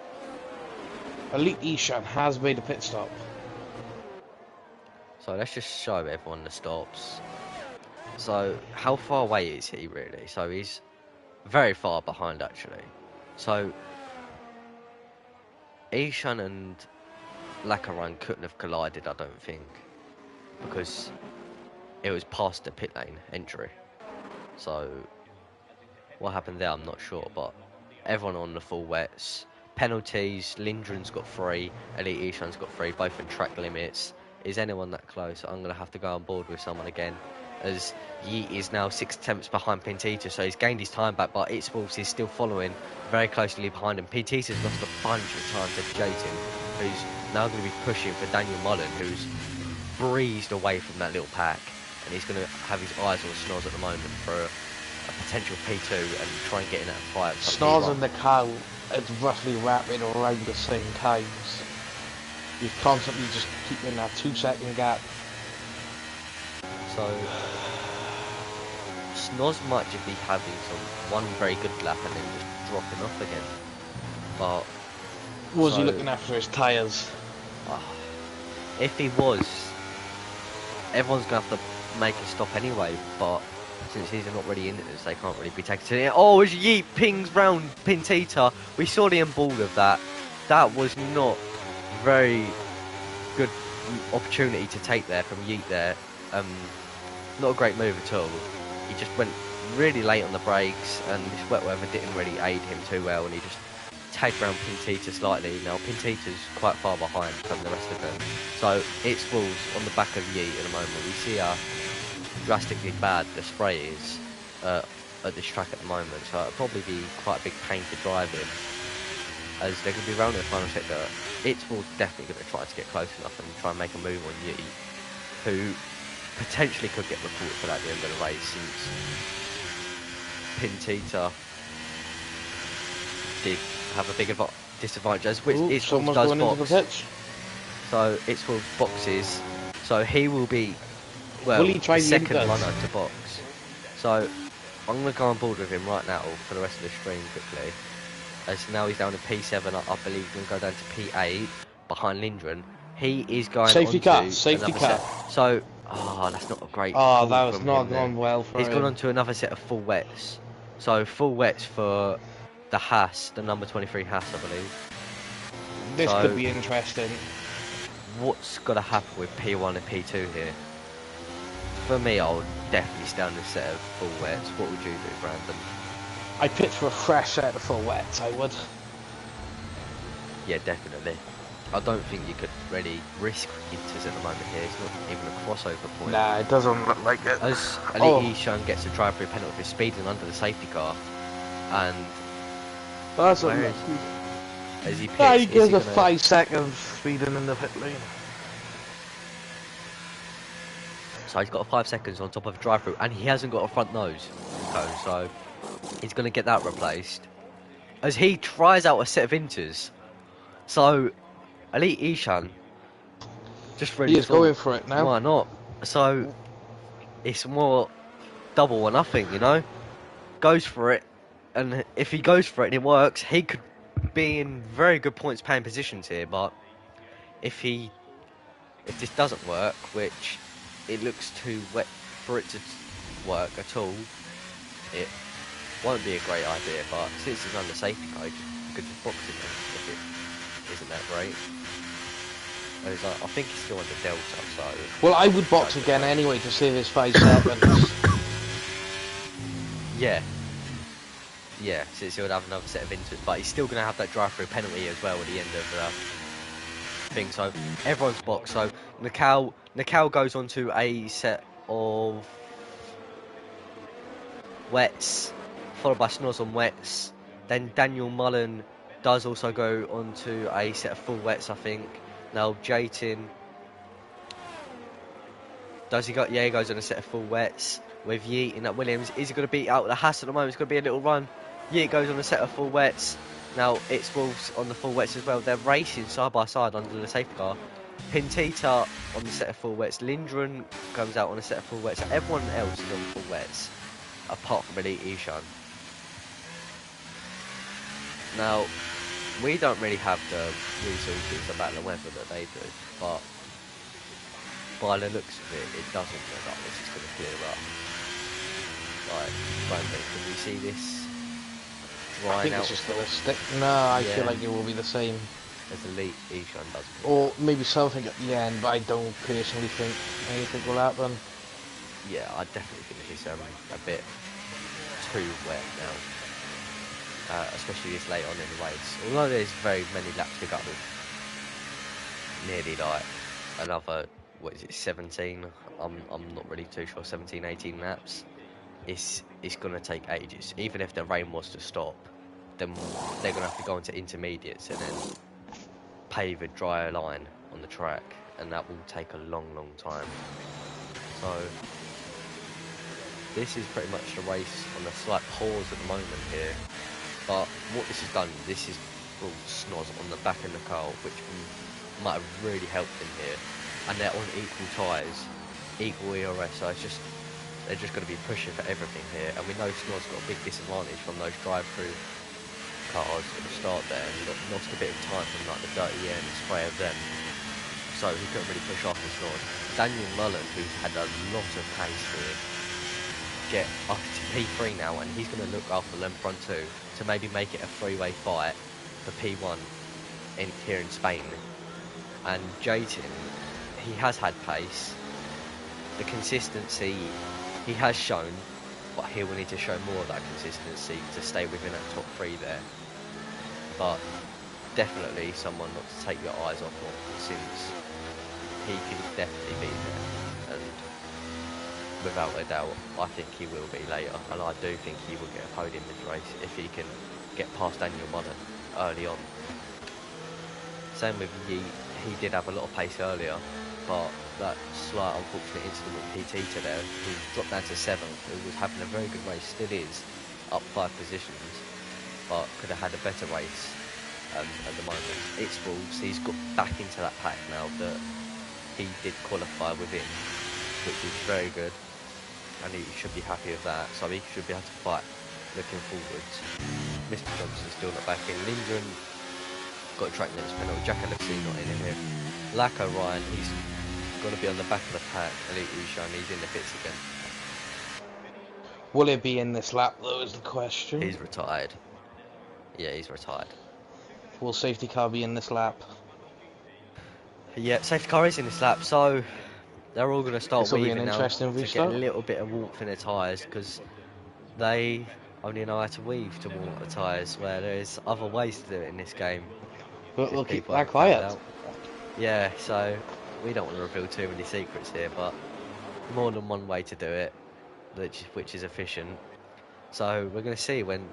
Elite Ishan has made a pit stop. So let's just show everyone the stops. So how far away is he really? So he's very far behind actually. So Ishan and Lakaran couldn't have collided, I don't think, because it was past the pit lane entry. So what happened there, I'm not sure, but everyone on the full wets. Penalties, Lindgren's got 3, Elite Ishan's got 3, both in track limits. Is anyone that close? I'm going to have to go on board with someone again, as Yeet is now 6 tenths behind Pintita, so he's gained his time back, but It's Wolves is still following very closely behind him. Pintita's lost a bunch of time to Jayton, who's now going to be pushing for Daniel Mullen, who's breezed away from that little pack, and he's going to have his eyes on Snoz at the moment for a potential P2 and try and get in that fight. Snoz and the cow is roughly wrapping around the same times. You constantly just keep in that 2-second gap. So Snoz might just be having one very good lap and then just dropping off again. But Was he looking after his tyres? If he was, everyone's going to have to make a stop anyway, but since he's not really in it, they can't really be taken to it. Oh, as Yeet pings round Pintita, we saw the end ball of that. That was not very good opportunity to take there from Yeet there. Not a great move at all. He just went really late on the brakes, and this wet weather didn't really aid him too well, and he just tagged around Pintita slightly. Now Pintita's quite far behind from the rest of them, so It's Wolves on the back of Yeet at the moment. We see how drastically bad the spray is at this track at the moment, so it'll probably be quite a big pain to drive in, as they're going to be round in the final sector. It's Wolves definitely going to try to get close enough and try and make a move on Yeet, who potentially could get reported for that at the end of the race, since Pintita did have a big disadvantage, as which It's Wolves does box. So It's Wolves boxes, so he will be the second runner to box. So I'm going to go on board with him right now for the rest of the stream quickly, as now he's down to P7. I believe he's going to go down to P8 behind Lindgren. He is going safety car. So that's not a great. Oh, that was not going well for him. He's gone on to another set of full wets. So full wets for the Haas, the number 23 Haas, I believe. This could be interesting. What's got to happen with P1 and P2 here? For me, I would definitely stand a set of full wets. What would you do, Brandon? I'd pitch for a fresh set of full wets, I would. Yeah, definitely. I don't think you could really risk inters at the moment here. It's not even a crossover point. Nah, it doesn't look like it. As Elite Ishan gets a drive-through penalty for speeding under the safety car, and that's unlucky. As he pits, he gives a 5 seconds speeding in the pit lane. So he's got 5 seconds on top of a drive-through, and he hasn't got a front nose cone, so he's going to get that replaced. As he tries out a set of inters, so Elite Ishan just really. He is going for it now. Why not? So it's more double or nothing, you know. Goes for it, and if he goes for it and it works, he could be in very good points paying positions here. But if this doesn't work, which it looks too wet for it to work at all, it won't be a great idea, but since it's under safety car, you could just box it in if it isn't that great. Whereas I think he's still under Delta, so... Well, I would box again anyway to save his 5 seconds. Yeah. Yeah, since he would have another set of inters, but he's still going to have that drive-through penalty as well at the end of the thing. So everyone's boxed. So Nakal goes on to a set of wets, followed by Snoz on wets. Then Daniel Mullen does also go on to a set of full wets, I think. Now Jayton, does he go? Yeah, he goes on a set of full wets with Yeet in that Williams. Is he going to beat out the Haas at the moment? It's going to be a little run. Yeet goes on a set of full wets. Now it's Wolves on the full wets as well. They're racing side by side under the safety car. Pintita on the set of full wets. Lindgren comes out on a set of full wets. Everyone else is on full wets, apart from Elite Ishan. Now, we don't really have the resources about the weather that they do, but by the looks of it, it doesn't look like this is going to clear up. Like, Brandon, can you see this I drying think out? it's just going to stick. No, I Yeah. feel like it will be the same. As Elite Ishan does. Or maybe something at the end, but I don't personally think anything will happen. Yeah, I definitely think it's a bit too wet now. Especially this late on in the race. Although there's very many laps to go. Nearly like another, what is it, 17? I'm not really too sure, 17, 18 laps. It's going to take ages. Even if the rain was to stop, then they're going to have to go into intermediates and then pave a drier line on the track. And that will take a long, long time. So, this is pretty much the race on a slight pause at the moment here. But what this has done, this is brought Snoz on the back of the car, which might have really helped him here. And they're on equal tyres, equal ERS, so they're just going to be pushing for everything here. And we know Snoz got a big disadvantage from those drive-through cars at the start there. And he lost a bit of time from like the dirty air and the spray of them. So he couldn't really push off the Snoz. Daniel Mullen, who's had a lot of pace here, get up to P3 now, and he's going to look after them front two to maybe make it a three-way fight for P1 here in Spain. And Jayton, he has had pace. The consistency he has shown, but he will need to show more of that consistency to stay within that top three there. But definitely someone not to take your eyes off of, since he can definitely be there. And without a doubt, I think he will be later, and I do think he will get a podium in the race if he can get past Daniel Mullen early on. Same with Yeet, he did have a lot of pace earlier, but that slight unfortunate incident with PT today, who dropped down to 7th, who was having a very good race, still is, up 5 positions, but could have had a better race at the moment. It's Wolves, he's got back into that pack now that he did qualify within, which is very good. And he should be happy with that, so he should be able to fight looking forwards. Mr. Johnson's still not back in. Lindgren got a track limits penalty. Jack LFC not in here. Lacko Ryan, he's going to be on the back of the pack. Elite Ishan, he's in the pits again. Will it be in this lap though, is the question. He's retired. Yeah, he's retired. Will safety car be in this lap? Yeah, safety car is in this lap, so they're all going to start This will be weaving an now interesting to restart. get a little bit of warmth in their tyres, because they only know how to weave to warm up the tyres, where there's other ways to do it in this game. But we'll if keep people that haven't found quiet. out. Yeah, so we don't want to reveal too many secrets here, but more than one way to do it, which is efficient. So we're going to see when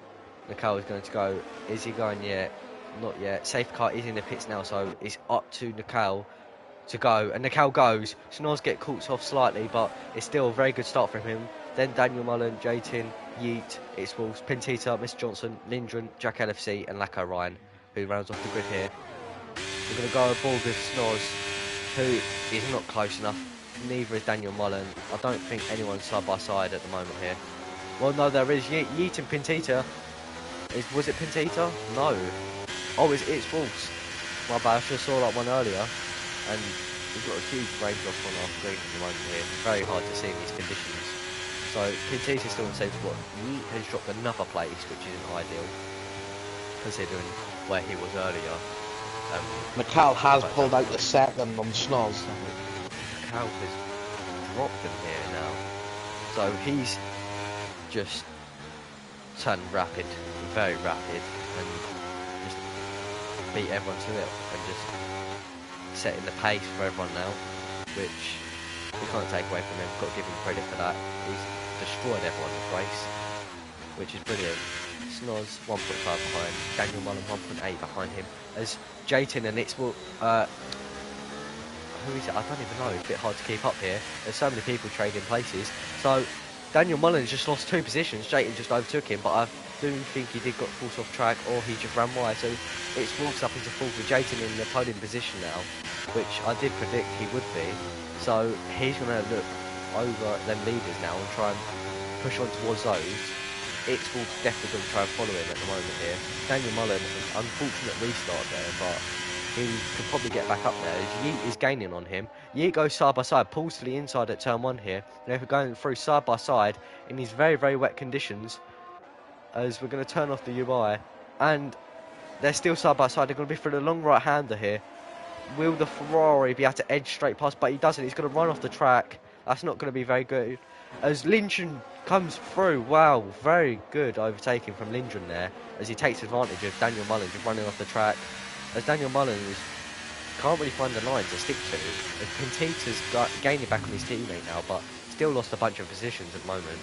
Nakal is going to go. Is he going yet? Not yet. Safety car is in the pits now, so it's up to Nakal to go, and Nakal goes. Snoz get caught off slightly, but it's still a very good start from him. Then Daniel Mullen, Jayton, Yeet, it's Wolves, Pintita, Mr. Johnson, Lindgren, Jack LFC, and Lacko Ryan, who rounds off the grid here. We're going to go aboard with Snoz, who is not close enough. Neither is Daniel Mullen. I don't think anyone's side by side at the moment here. Well, no, there is Yeet and Pintita. Was it Pintita? No. Oh, it's Wolves. My bad, I should have saw that one earlier. And we've got a huge range off on our screen at the moment here. Very hard to see in these conditions. So So Pintis is still in safe spot. Yeet has dropped another place, which isn't ideal, considering where he was earlier. McCall has pulled out the second on Snoz. Cal has dropped him here now. So he's just turned rapid, very rapid, and just beat everyone to it and just setting the pace for everyone now, which we can't take away from him. Got to give him credit for that. He's destroyed everyone in this race, which is brilliant. Snoz 1.5 behind, Daniel Mullen 1.8 behind him. As Jayton and it's who is it? I don't even know. It's a bit hard to keep up here. There's so many people trading places. So Daniel Mullen just lost 2 positions. Jayton just overtook him, but I do think he did got forced off track, or he just ran wide. So it's Wolves up into 4th with Jayton in the podium position now, which I did predict he would be. So he's going to look over them leaders now and try and push on towards those. It's Wolves definitely going to try and follow him at the moment here. Daniel Mullen, unfortunate restart there, but he could probably get back up there. Yeet is gaining on him. Yeet goes side by side, pulls to the inside at turn 1 here. They're going through side by side in these very, very wet conditions. As we're going to turn off the UI, and they're still side by side. They're going to be through the long right hander here. Will the Ferrari be able to edge straight past? But he doesn't. He's going to run off the track. That's not going to be very good. As Lindgren comes through, wow, very good overtaking from Lindgren there, as he takes advantage of Daniel Mullen just running off the track. As Daniel Mullen can't really find the line to stick to. As Pintitas gaining back on his teammate now, but still lost a bunch of positions at the moment.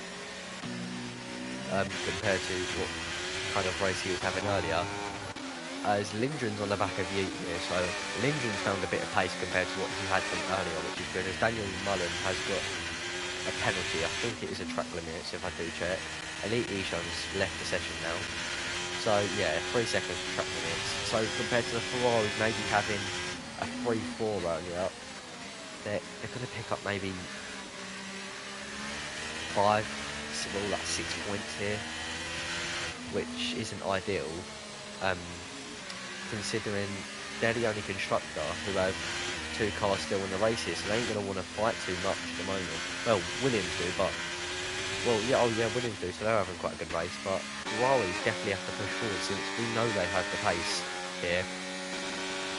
Compared to what kind of race he was having earlier. As Lindgren's on the back of Yeet here, so Lindgren's found a bit of pace compared to what he had from earlier, which is good. As Daniel Mullen has got a penalty, I think it is a track limit, so if I do check. Elite Eshon's left the session now. So yeah, 3 seconds for track limits. So compared to the Ferrari maybe having a 3-4 earlier, they're going to pick up maybe 5, well, like 6 points here, which isn't ideal, considering they're the only constructor who have 2 cars still in the races, so they ain't going to want to fight too much at the moment. Well, Williams do, but Williams do, so they're having quite a good race, but Ferraris definitely have to push forward since we know they have the pace here.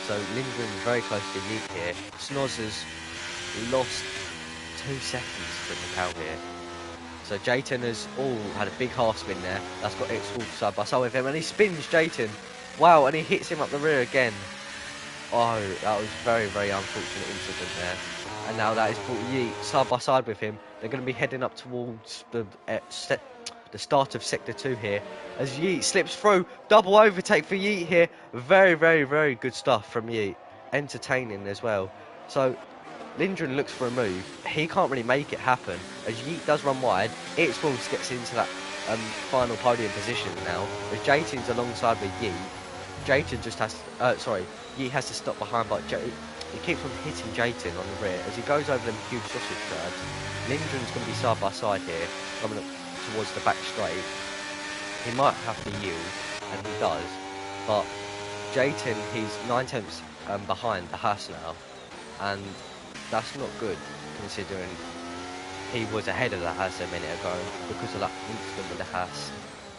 So Lindgren's very close to Yeet here. Snoz has lost 2 seconds to Macau here. So Jayton has had a big half spin there. That's got X-Wolf side by side with him, and he spins Jayton. Wow, and he hits him up the rear again. Oh, that was very, very unfortunate incident there. And now that is brought Yeet side by side with him. They're going to be heading up towards the start of Sector 2 here. As Yeet slips through, double overtake for Yeet here. Very, very, very good stuff from Yeet. Entertaining as well. So Lindgren looks for a move. He can't really make it happen. As Yeet does run wide, It's Wolves gets into that final podium position now. As Jayton's alongside with Yeet. Jayton just has Yeet has to stop behind, but he keeps on hitting Jayton on the rear. As he goes over them huge sausage curbs, Lindgren's going to be side by side here, coming up towards the back straight. He might have to yield, and he does, but Jayton, he's 9/10 behind the Haas now, and that's not good, considering he was ahead of the Haas a minute ago. Because of that incident with the Haas,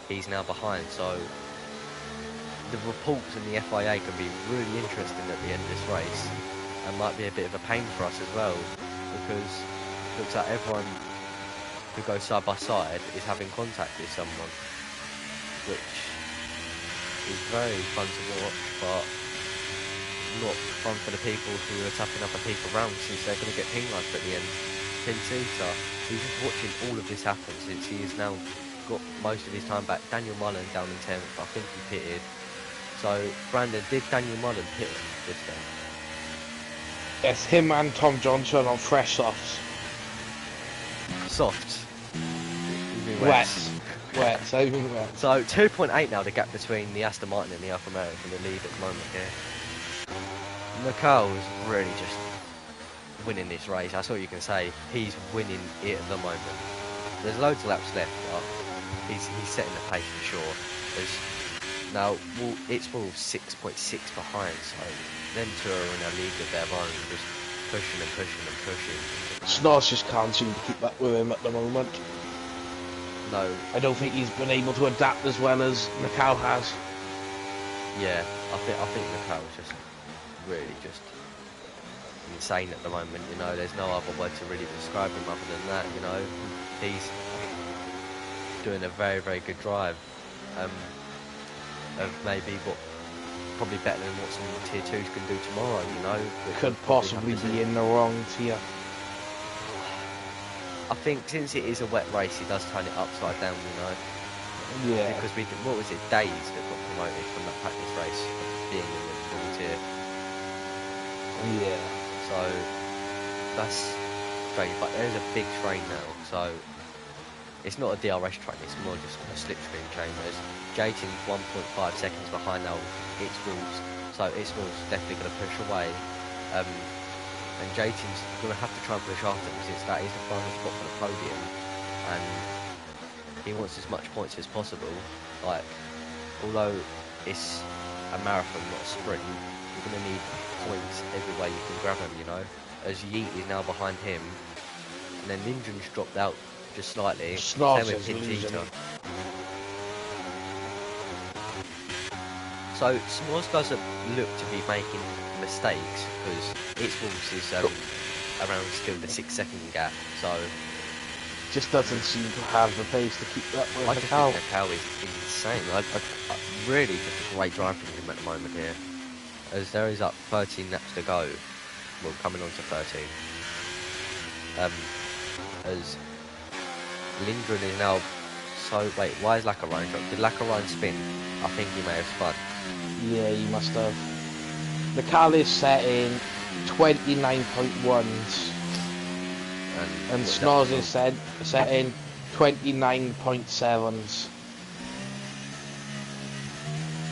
he's now behind, so the reports in the FIA can be really interesting at the end of this race, and might be a bit of a pain for us as well, because it looks like everyone who goes side by side is having contact with someone, which is very fun to watch, but not fun for the people who are tapping other people around, since they're going to get penalised at the end. Pinzita, he's just watching all of this happen since he has now got most of his time back. Daniel Mullen down in 10th, I think he pitted. So, Brandon, did Daniel Mullen pit this day? Yes, him and Tom Johnson on fresh softs. Softs? Wet. So even wet. So 2.8 now the gap between the Aston Martin and the Alfa Romeo in the lead at the moment here. Macau is really just winning this race. That's all you can say. He's winning it at the moment. There's loads of laps left, but he's setting the pace for sure. Now, it's all 6.6 behind, so them two are in a league of their own, just pushing and pushing and pushing. Snoz just can't seem to keep up with him at the moment. no. I don't think he's been able to adapt as well as Nicole has. Yeah, I think Nicole is just really just insane at the moment. You know, there's no other word to really describe him other than that. You know, he's doing a very, very good drive. Of maybe what, probably better than what some tier 2s can do tomorrow. You know, Could possibly be in the wrong tier. I think since it is a wet race, he does turn it upside down. You know. Yeah. Because what was it, Days that got promoted from that practice race of being in the full tier. Yeah. So that's strange, but there's a big train now, so it's not a DRS train, it's more just a slipstream train. Whereas Jayton's 1.5 seconds behind now its Wolves, so its Wolves definitely going to push away. And Jayton's going to have to try and push after him since that is the final spot for the podium, and he wants as much points as possible. Like, although it's a marathon, not a sprint, you're going to need points every way you can grab them, you know. As Yeet is now behind him, and then Lindgren's dropped out just slightly. Same with Pintita. So S'mores doesn't look to be making mistakes because its Wolves is around still the 6 second gap. So just doesn't seem to have the pace to keep that with I just Nicole. think Nicole is insane. I really just a great drive from him at the moment here. As there is up 13 laps to go. Well, coming on to 13. As Lindgren is now... So, wait, why is Lackarine dropped? Did Lackarine spin? I think he may have spun. Yeah, he must have. Nicole is setting 29.1s. And S'mores is setting 29.7s.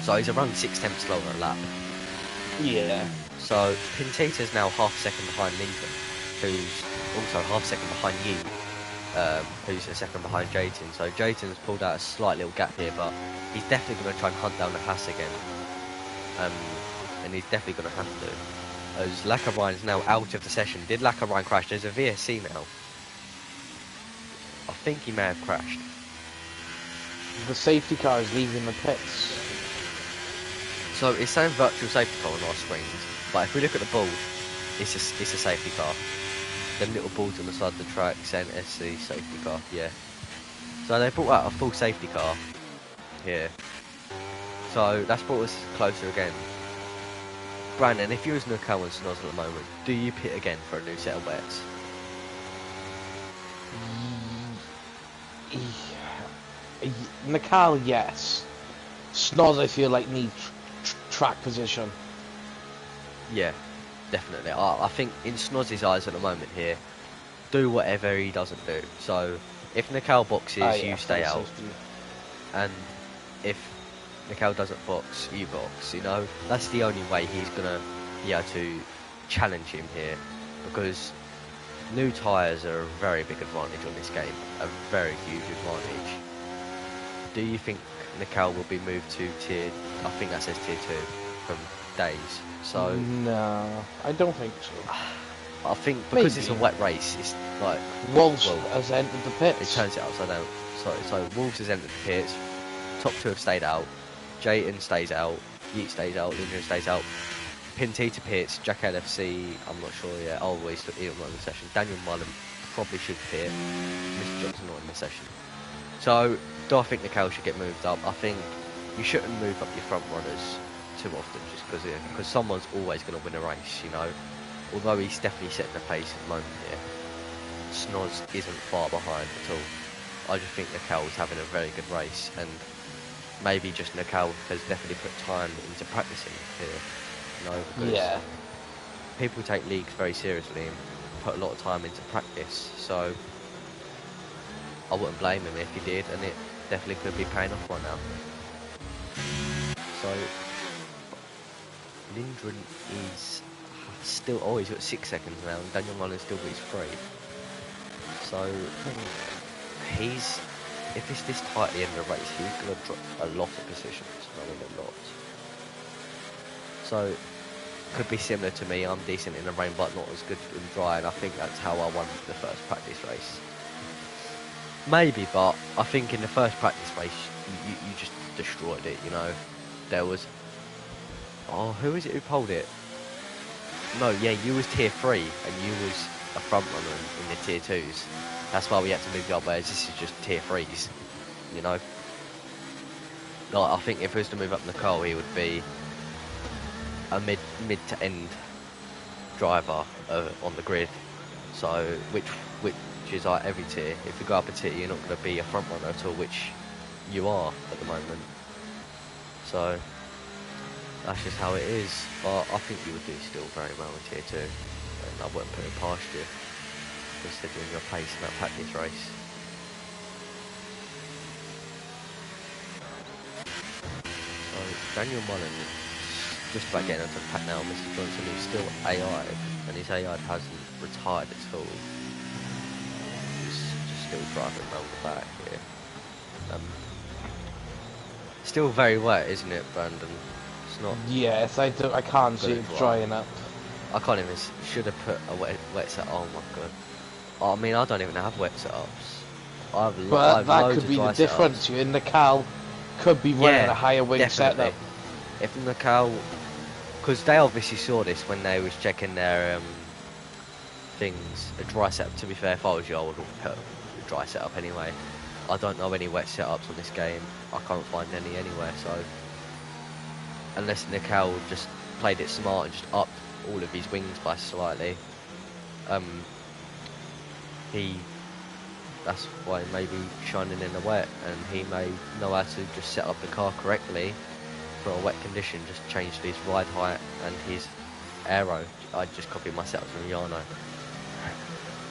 So he's around 6/10 slower a lap. Yeah. So Pintita's now half a second behind Lindgren, who's also half a second behind you, who's a second behind Jayton. So Jayton's pulled out a slight little gap here, but he's definitely going to try and hunt down the Haas again. And he's definitely going to have to. As Lacarine's now out of the session. Did Lackarine crash? There's a VSC now. I think he may have crashed. The safety car is leaving the pits. So it's saying virtual safety car on our screens, but if we look at the board, it's a safety car. Them little boards on the side of the track saying SC safety car, yeah. So they brought out a full safety car here. So that's brought us closer again. Brandon, if you was Nicole and S'mores at the moment, do you pit again for a new set of wets? Nicole, yes. S'mores, I feel like, needs track position. Yeah, definitely. I think in S'mores' eyes at the moment here, do whatever he doesn't do. So if Nicole boxes, you stay out. And if Nicole doesn't box, you box, you know? That's the only way he's going to be able to challenge him here, because new tyres are a very big advantage on this game, a very huge advantage. Do you think Nicole will be moved to tier, I think that says tier 2 from Days, so... No, I don't think so. I think because it's a wet race, it's like... Wolves has entered the pits. It turns it upside down. So Wolves has entered the pits, top 2 have stayed out, Jayton stays out, Yeet stays out, Lindgren stays out, Pintita pits, Jack LFC, I'm not sure yet, always not in the session. Daniel Mullen probably should pit, Mr. Johnson not in the session. So, do I think Nicole should get moved up? I think you shouldn't move up your front runners too often, just because someone's always going to win a race, you know. Although he's definitely setting the pace at the moment here, S'mores isn't far behind at all. I just think Nicole's having a very good race, and maybe just Nicole has definitely put time into practicing here, you know, because people take leagues very seriously and put a lot of time into practice, so I wouldn't blame him if he did, and it definitely could be paying off right now. So Lindgren is still, he's got 6 seconds now, and Daniel Mullen still got his 3. So he's, if it's this tight at the end of the race, he's going to drop a lot of positions, I mean a lot. So could be similar to me, I'm decent in the rain but not as good in dry, and I think that's how I won the first practice race. maybe, but I think in the first practice race, you just destroyed it. You know, there was. Oh, who is it who pulled it? No, yeah, you was tier 3 and you was a front runner in the tier 2s. That's why we had to move you up, whereas this is just tier 3s, you know. Like, I think if we was to move up Nicole, he would be a mid to end driver on the grid. So, which is like every tier. If you go up a tier, you're not going to be a front runner at all, which you are at the moment. So, that's just how it is. But I think you would do still very well in tier 2. And I wouldn't put it past you, considering your place in that practice race. So, Daniel Mullen, just about getting onto the pack now, Mr. Johnson is still AI, and his AI hasn't retired at all. He's just still driving around the back here. Still very wet, isn't it, Brandon? It's not. Yes, I can't see it drying up. I can't even. Should have put a wet set. Oh my god. I mean, I don't even have wet setups. But that could be the difference. You're in the Cal, could be running a higher wing setup. If in the Cal, because they obviously saw this when they was checking their things. A dry setup. To be fair, if I was you, I would have put a dry setup anyway. I don't know any wet setups on this game. I can't find any anywhere. So unless Nickel just played it smart and just upped all of his wings by slightly, that's why he may be shining in the wet, and he may know how to just set up the car correctly for a wet condition. Just changed his ride height and his aero. I just copied my setups from Yano.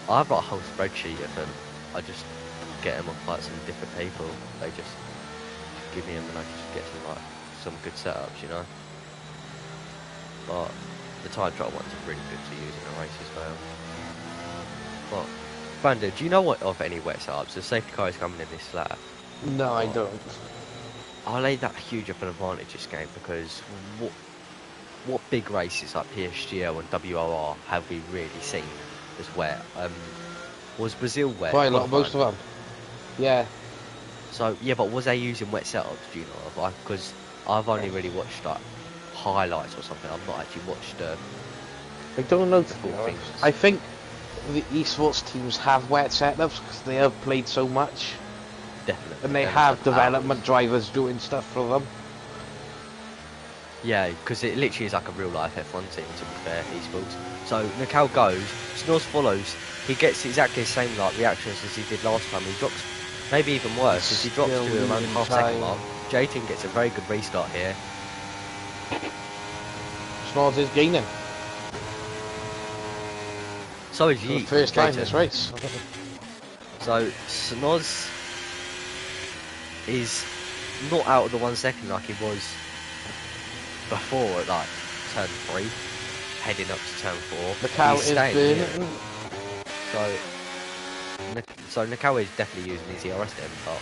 I've got a whole spreadsheet of them. I just get them off like some different people. They just give me them and I just get some good setups, you know. But the time trial ones are really good to use in a race as well. But Brandon, do you know what of any wet setups? The safety car is coming in this lap. No, I don't. I laid that huge of an advantage this game because what big races like PSGL and WLR have we really seen as wet? Was Brazil wet? Quite a lot, most of them. Yeah. So yeah, but was they using wet setups? Do you know? Because I've only really watched like highlights or something. I've not actually watched. I don't know. Things. I think the esports teams have wet setups because they have played so much. Definitely. And they have development drivers doing stuff for them. Yeah, because it literally is like a real life F1 team, to be fair, esports. So Nicole goes, Snors follows. He gets exactly the same like reactions as he did last time. He drops, maybe even worse, as he drops to around the half-second mark. Jayton gets a very good restart here. Snors is gaining. So is Yeet. First time this race. So Snors is not out of the 1 second like he was before at like turn 3, heading up to turn 4. Nicole is burning. So Nicole is definitely using his ERS then, but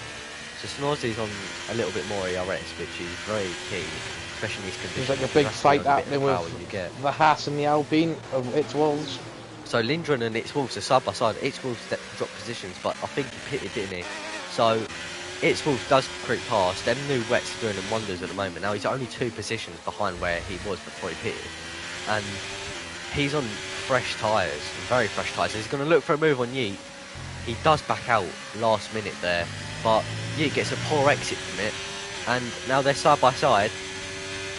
so Snorsey's on a little bit more ERS, which is very key, especially in these conditions. There's like a big fight happening with the Haas and the Alpine of its Wolves. So Lindgren and its Wolves are side by side. Its Wolves dropped positions, but I think he pitted, didn't he? So its Wolves does creep past. Them new wets are doing them wonders at the moment. Now he's only 2 positions behind where he was before he pitted, and he's on fresh tyres, very fresh tyres. He's going to look for a move on Yeet. He does back out last minute there, but Yeet gets a poor exit from it, and now they're side by side.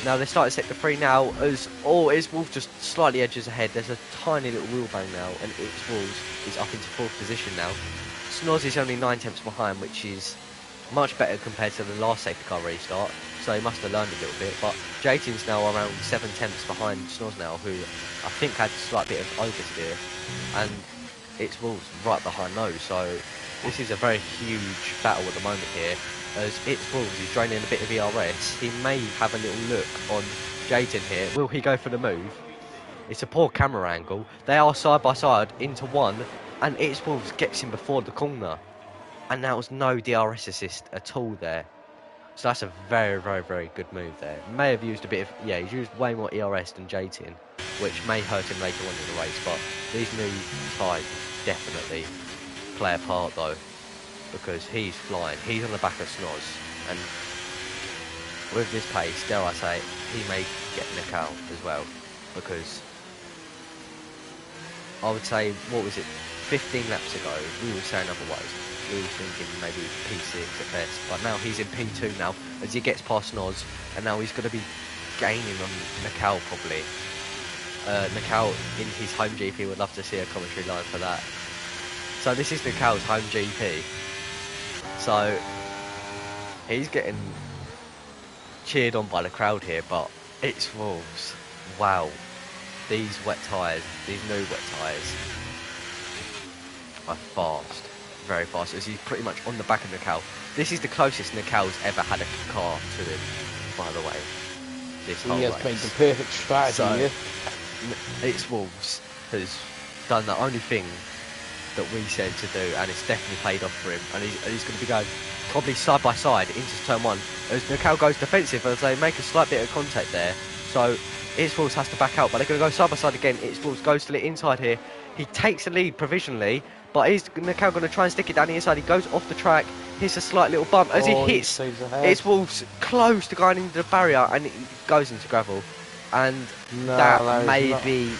Now they're starting sector 3 now, as its Wolf just slightly edges ahead. There's a tiny little wheel bang now, and its Wolves is up into 4th position now. Snoz is only 9 tenths behind, which is much better compared to the last safety car restart, so he must have learned a little bit. But Jayton's now around 7 tenths behind Snoz now, who I think had a slight bit of oversteer, and its Wolves right behind those. So this is a very huge battle at the moment here, as its Wolves is draining a bit of ERS. He may have a little look on Jayton here. Will he go for the move? It's a poor camera angle. They are side by side into one, and its Wolves gets him before the corner. And now there's no DRS assist at all there. So that's a very, very, very good move there. May have used a bit of, he's used way more ERS than Jayton, which may hurt him later on in the race, but these new tyres definitely play a part though. because he's flying. He's on the back of Snoz, and with this pace, dare I say, he may get Nickel as well, because I would say, what was it, 15 laps ago, we were saying otherwise. We were thinking maybe P6 at best, but now he's in P2 now, as he gets past Snoz, and now he's going to be gaining on Nickel probably. Nickel in his home GP, would love to see a commentary line for that. So this is Nickel's home GP. So he's getting cheered on by the crowd here, but it's Wolves. Wow. These wet tyres, these new wet tyres, are fast, very fast, as he's pretty much on the back of Nickel. This is the closest Nickel's ever had a car to him, by the way, this whole He has race. made the perfect strategy So, here. it's Wolves has done the only thing that we said to do, and it's definitely paid off for him, and he's going to be going probably side by side into turn 1, as Nickel goes defensive, as they make a slight bit of contact there. So It's Wolves has to back out, but they're going to go side by side again. It's Wolves goes to the inside here. He takes the lead provisionally, but is Nickel going to try and stick it down the inside? He goes off the track, hits a slight little bump as he hits. It's Wolves close to going into the barrier, and it goes into gravel, and that may be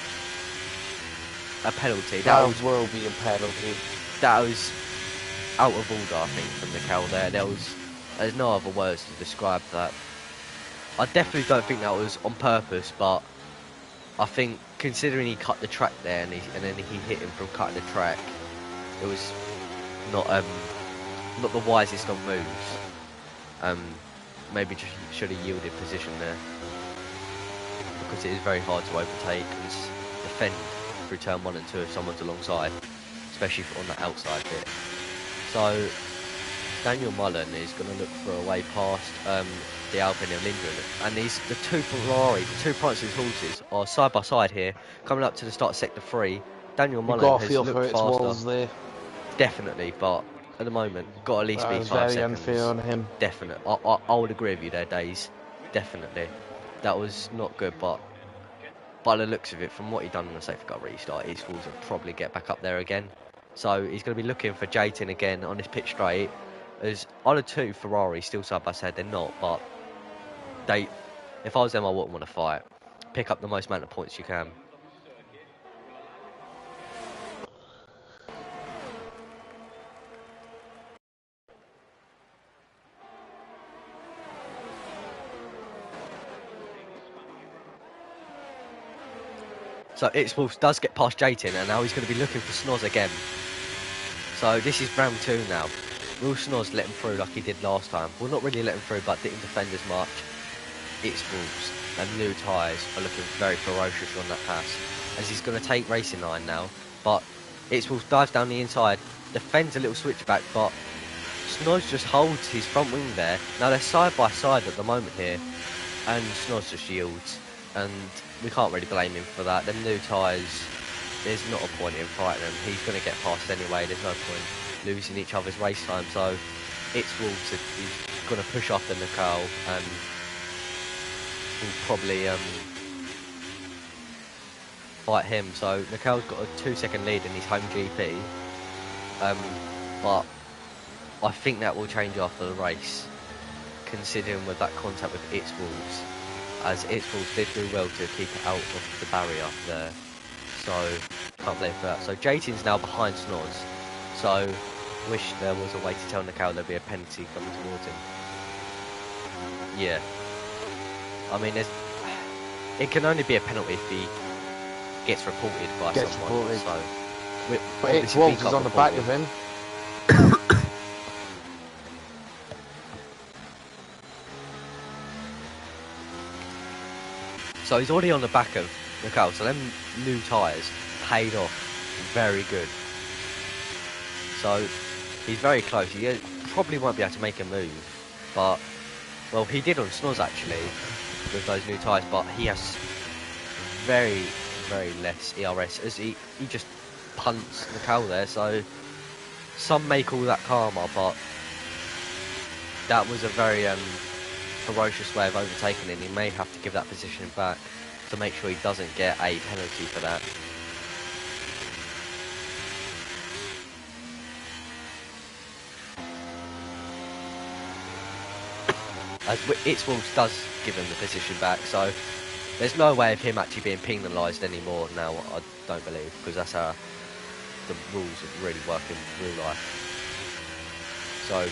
a penalty. That will be a penalty. That was out of order, I think, from Nickel there. There's no other words to describe that. I definitely don't think that was on purpose, but I think considering he cut the track there and then he hit him from cutting the track, it was not the wisest of moves. Maybe just should have yielded position there, because it is very hard to overtake and defend through turn 1 and 2 if someone's alongside, especially on the outside bit. So Daniel Mullen is going to look for a way past the Alpine and Lindgren, and the two Ferrari, the two Prince's horses are side by side here, coming up to the start of sector 3. Daniel Mullen has looked faster, there. definitely, but at the moment, got to at least be 5 very seconds. Unfair on him. Definitely, I would agree with you there, Days. Definitely, that was not good, but by the looks of it, from what he done on the safety car restart, his Wolves will probably get back up there again. So he's going to be looking for Jayton again on this pit straight. As other two Ferrari still side by side, they're not, but if I was them, I wouldn't want to fight. Pick up the most amount of points you can. So It's Wolves does get past Jayton, and now he's going to be looking for Snoz again. So this is round 2 now. Will Snoz let him through like he did last time? Well, not really let him through, but didn't defend as much. It's Wolves, and new tyres are looking very ferocious on that pass, as he's going to take racing line now. But It's Wolves dives down the inside, defends a little switchback, but Snoz just holds his front wing there. Now they're side by side at the moment here, and Snoz just yields, and we can't really blame him for that. Them new tyres, there's not a point in fighting them. He's going to get past anyway. There's no point losing each other's race time. So It's Wolves, he's going to push off the Nickel, and will probably fight him. So Nickel's got a 2-second lead in his home GP, but I think that will change after the race, considering with that contact with It's Wolves, as It's Wolves did do well to keep it out of the barrier there. So can't blame for that. So Jayton's now behind Snoz, so wish there was a way to tell Nickel there'd be a penalty coming towards him. Yeah, I mean, it can only be a penalty if he gets reported by someone. So, but It's Wolves is on the back of him. So he's already on the back of Nickel. So them new tyres paid off very good. So he's very close. He probably won't be able to make a move, but well, he did on Snoz actually with those new tyres, but he has very less ERS, as he just punts Nickel there. So some may call that karma, but that was a very ferocious way of overtaking him. He may have to give that position back to make sure he doesn't get a penalty for that. as its Wolves does give him the position back, so there's no way of him actually being penalised anymore now, I don't believe, because that's how the rules really work in real life. So,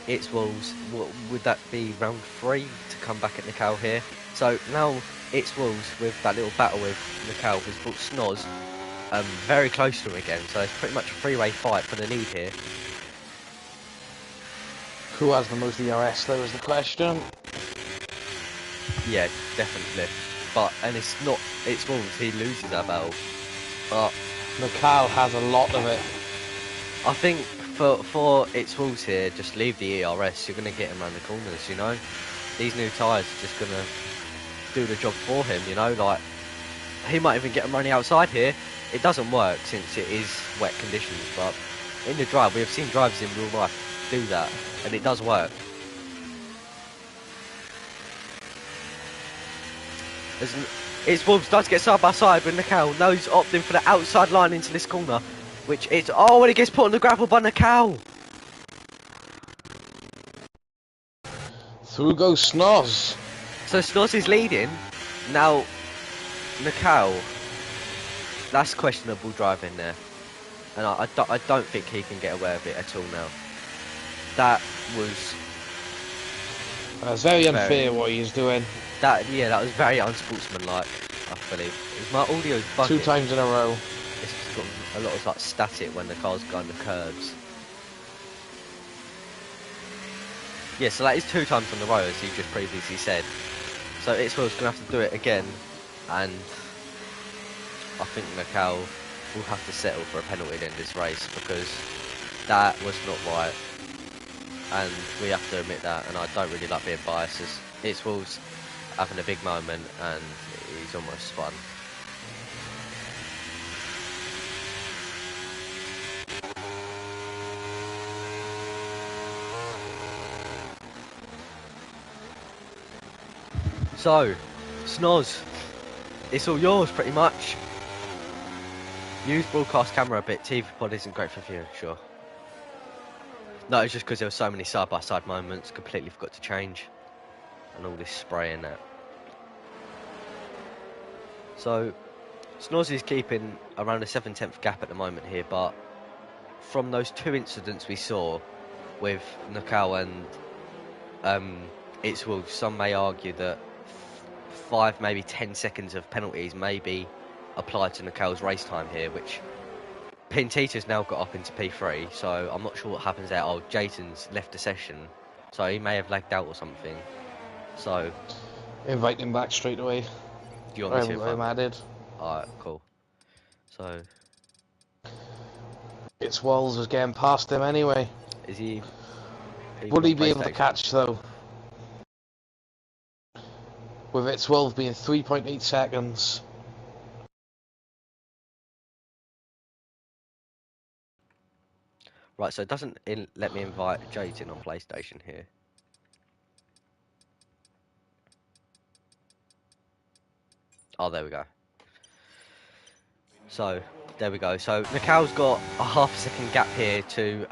its Wolves, would that be round 3 to come back at Nickel here? So now its Wolves, with that little battle with Nickel, has brought Snoz very close to him again, so it's pretty much a three-way fight for the lead here. Who has the most ERS, though, is the question. Yeah, definitely. And it's not its Wolves, he loses that battle. But Mikhail has a lot of it. I think for its Wolves here, just leave the ERS, you're going to get him around the corners, you know? These new tyres are just going to do the job for him, you know? Like, he might even get him running outside here. It doesn't work since it is wet conditions, but in the drive, we have seen drivers in real life do that, and it does work. Its Wolves does get side by side with Nickel. Now he's opting for the outside line into this corner, which is, oh, and it gets put on the gravel by Nickel. Through goes Snoz. So Snoz is leading. Now, Nickel, that's questionable driving there. And I don't think he can get away with it at all now. That was... That's very unfair what he's doing. That was very unsportsmanlike, I believe. My audio's bugging. 2 times in a row. It's got a lot of like static when the car's going the curves. Yeah, so that is 2 times on the row, as you just previously said. So it's going to have to do it again, and I think Nickel will have to settle for a penalty in this race, because that was not right, and we have to admit that, and I don't really like being biased, as it's Wolves having a big moment, and he's almost spun. So, Snoz, it's all yours pretty much. Use broadcast camera a bit. TV pod isn't great for viewing, sure. No, it's just because there were so many side-by-side moments, completely forgot to change. And all this spray and that. So, Snoz is keeping around a 7/10 gap at the moment here, but from those 2 incidents we saw with Nickel and its Wolves, some may argue that 5, maybe 10 seconds of penalties may be applied to Nickel's race time here, which Pintita's now got up into P3, so I'm not sure what happens there. Oh, Jason's left the session, so he may have lagged out or something. So Invite him back straight away. do you want me to? I'm added. Alright, cool. So Its Walls is getting past him anyway. is he? Will he be able to catch though? With its 12 being 3.8 seconds. Right, so it doesn't let me invite Jason on PlayStation here. Oh, there we go. So, there we go. So, Nickel's got a half a second gap here to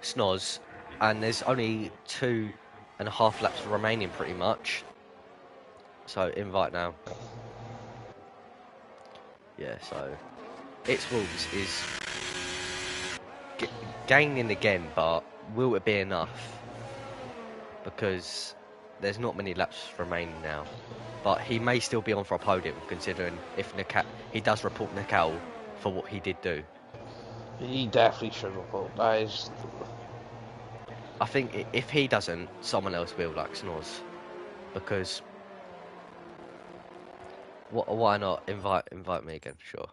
Snoz, and there's only 2.5 laps remaining pretty much. So, invite now. Yeah, so its Wolves is gaining again, but will it be enough? Because there's not many laps remaining now. But he may still be on for a podium, considering if he does report Nickel for what he did do. He definitely should report. That is... I think if he doesn't, someone else will, like Snoz. Because why not invite me again? Sure.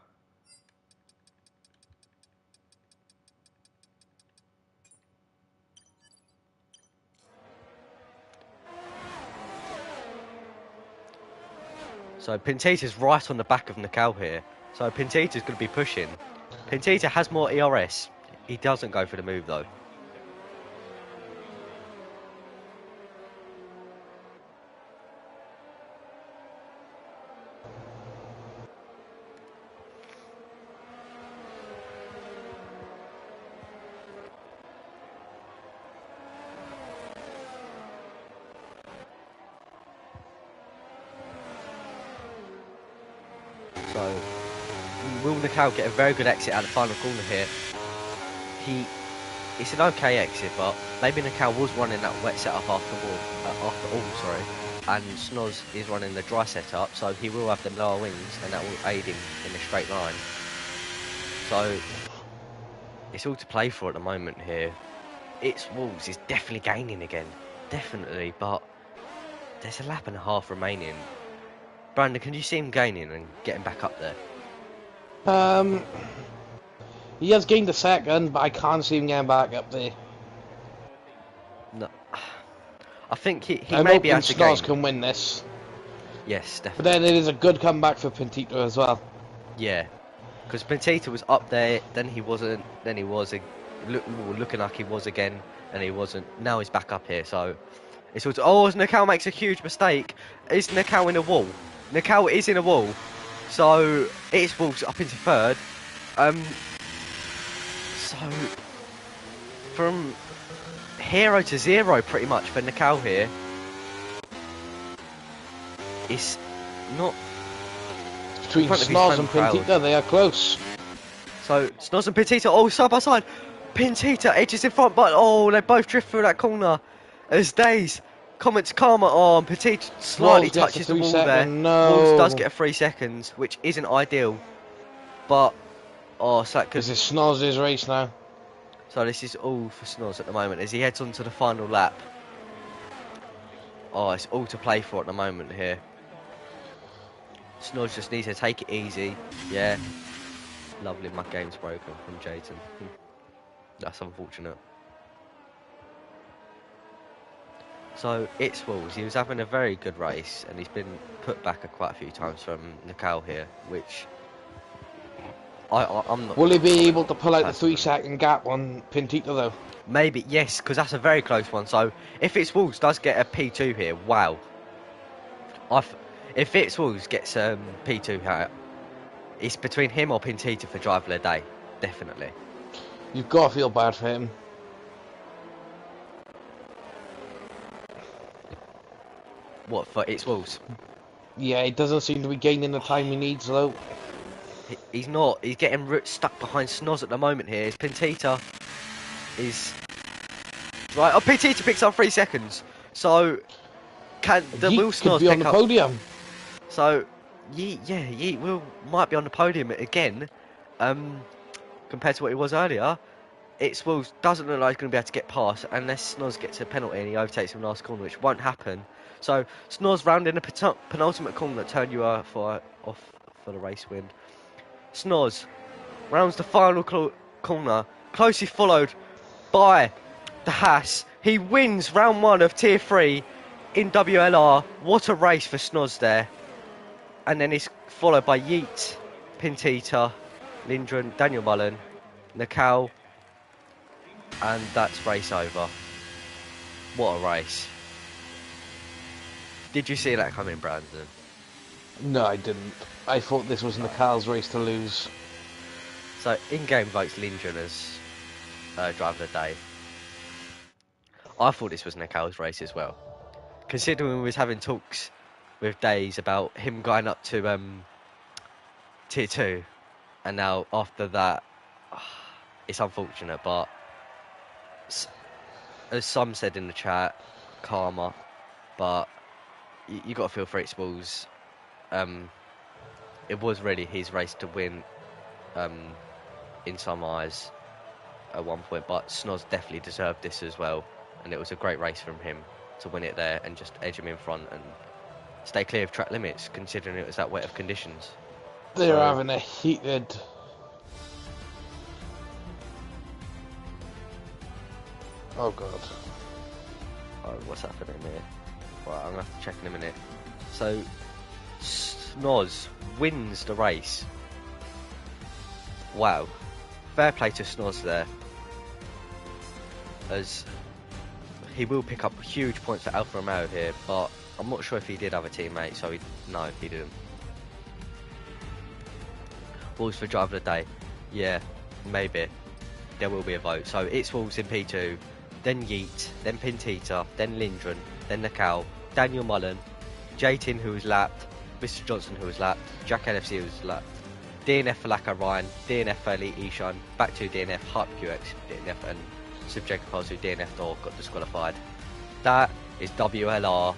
So Pintita's right on the back of Nickel here. So Pintita's going to be pushing. Pintita has more ERS. He doesn't go for the move though. So, will Nakao get a very good exit at the final corner here? It's an okay exit, but maybe Nakao was running that wet setup after all, and Snoz is running the dry setup, so he will have the lower wings, and that will aid him in a straight line. So, it's all to play for at the moment here. It's Wolves is definitely gaining again, definitely, but there's a lap and a half remaining. Brandon, can you see him gaining and getting back up there? He has gained a second, but I can't see him getting back up there. No, I think he maybe has to gain. Snoz can win this. Yes, definitely. But then it is a good comeback for Pentito as well. Yeah, because Pentito was up there, then he wasn't, then he was looking like he was again, and he wasn't. Now he's back up here, so it's all. Nakao makes a huge mistake. Is Nakao in a wall? Nakao is in a wall, so it's Wolves up into third. So from hero to zero, pretty much for Nakao here. It's not between Snoz and Pentito, they are close. So Snoz and Pentito, side by side. Pentito edges in front, but they both drift through that corner. As Days comments karma on Pentito slightly touches the wall there. No. Wolves does get a 3 seconds, which isn't ideal. But so that could. This is Snoz's race now. So this is all for Snoz at the moment as he heads on to the final lap. It's all to play for at the moment here. Snoz just needs to take it easy. Yeah. Lovely, my game's broken from Jayton. That's unfortunate. So it's Wolves. He was having a very good race and he's been put back quite a few times from Nakao here, which I'm not. Will he be able to pull out the 3 second gap on Pentito though? Maybe, yes, because that's a very close one. So if it's Wolves does get a P2 here, wow. If it's Wolves gets P2 here, it's between him or Pentito for driver of the day, definitely. You've got to feel bad for him. What, for it's Wolves? Yeah, he doesn't seem to be gaining the time he needs though. He's not. He's getting stuck behind Snoz at the moment here. His Pentito is right. Pentito picks up 3 seconds. So will Snoz could be on the podium? So Yeet might be on the podium again. Compared to what he was earlier, it's Wolves doesn't look like he's going to be able to get past unless Snoz gets a penalty and he overtakes him last corner, which won't happen. So Snoz rounding the penultimate corner that turned you off for the race win. Snoz rounds the final corner, closely followed by the Haas. He wins round 1 of Tier 3 in WLR. What a race for Snoz there. And then it's followed by Yeet, Pentito, Lindgren, Daniel Mullen, Nakao, and that's race over. What a race. Did you see that coming, Brandon? No, I didn't. I thought this was Nakal's race to lose. So, in-game votes Lindgren as driver of the day. I thought this was Nakal's race as well. Considering we was having talks with Days about him going up to Tier 2. And now, after that, it's unfortunate, but as some said in the chat, karma, but you got to feel for Wolves. It was really his race to win in some eyes at one point, but Snoz definitely deserved this as well, and it was a great race from him to win it there and just edge him in front and stay clear of track limits, considering it was that wet of conditions. They're having a heated... Oh god. Oh, what's happening here? Right, I'm going to have to check in a minute. So, Snoz wins the race. Wow. Fair play to Snoz there. As he will pick up huge points for Alfa Romeo here, but I'm not sure if he did have a teammate, so no, he didn't. Wolves for driver of the day. Yeah, maybe. There will be a vote. So it's Wolves in P2, then Yeet, then Pentito, then Lindgren, then Nakao, Daniel Mullen, Jayton, who was lapped, Mr. Johnson, who was lapped, Jack LFC, who was lapped, DNF for Lacko Ryan, DNF for Elite Ishan, back to DNF, Hype QX, DNF, and Subjective Pulse, who DNF'd or got disqualified. That is WLR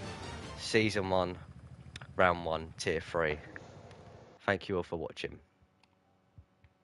Season 1, Round 1, Tier 3. Thank you all for watching.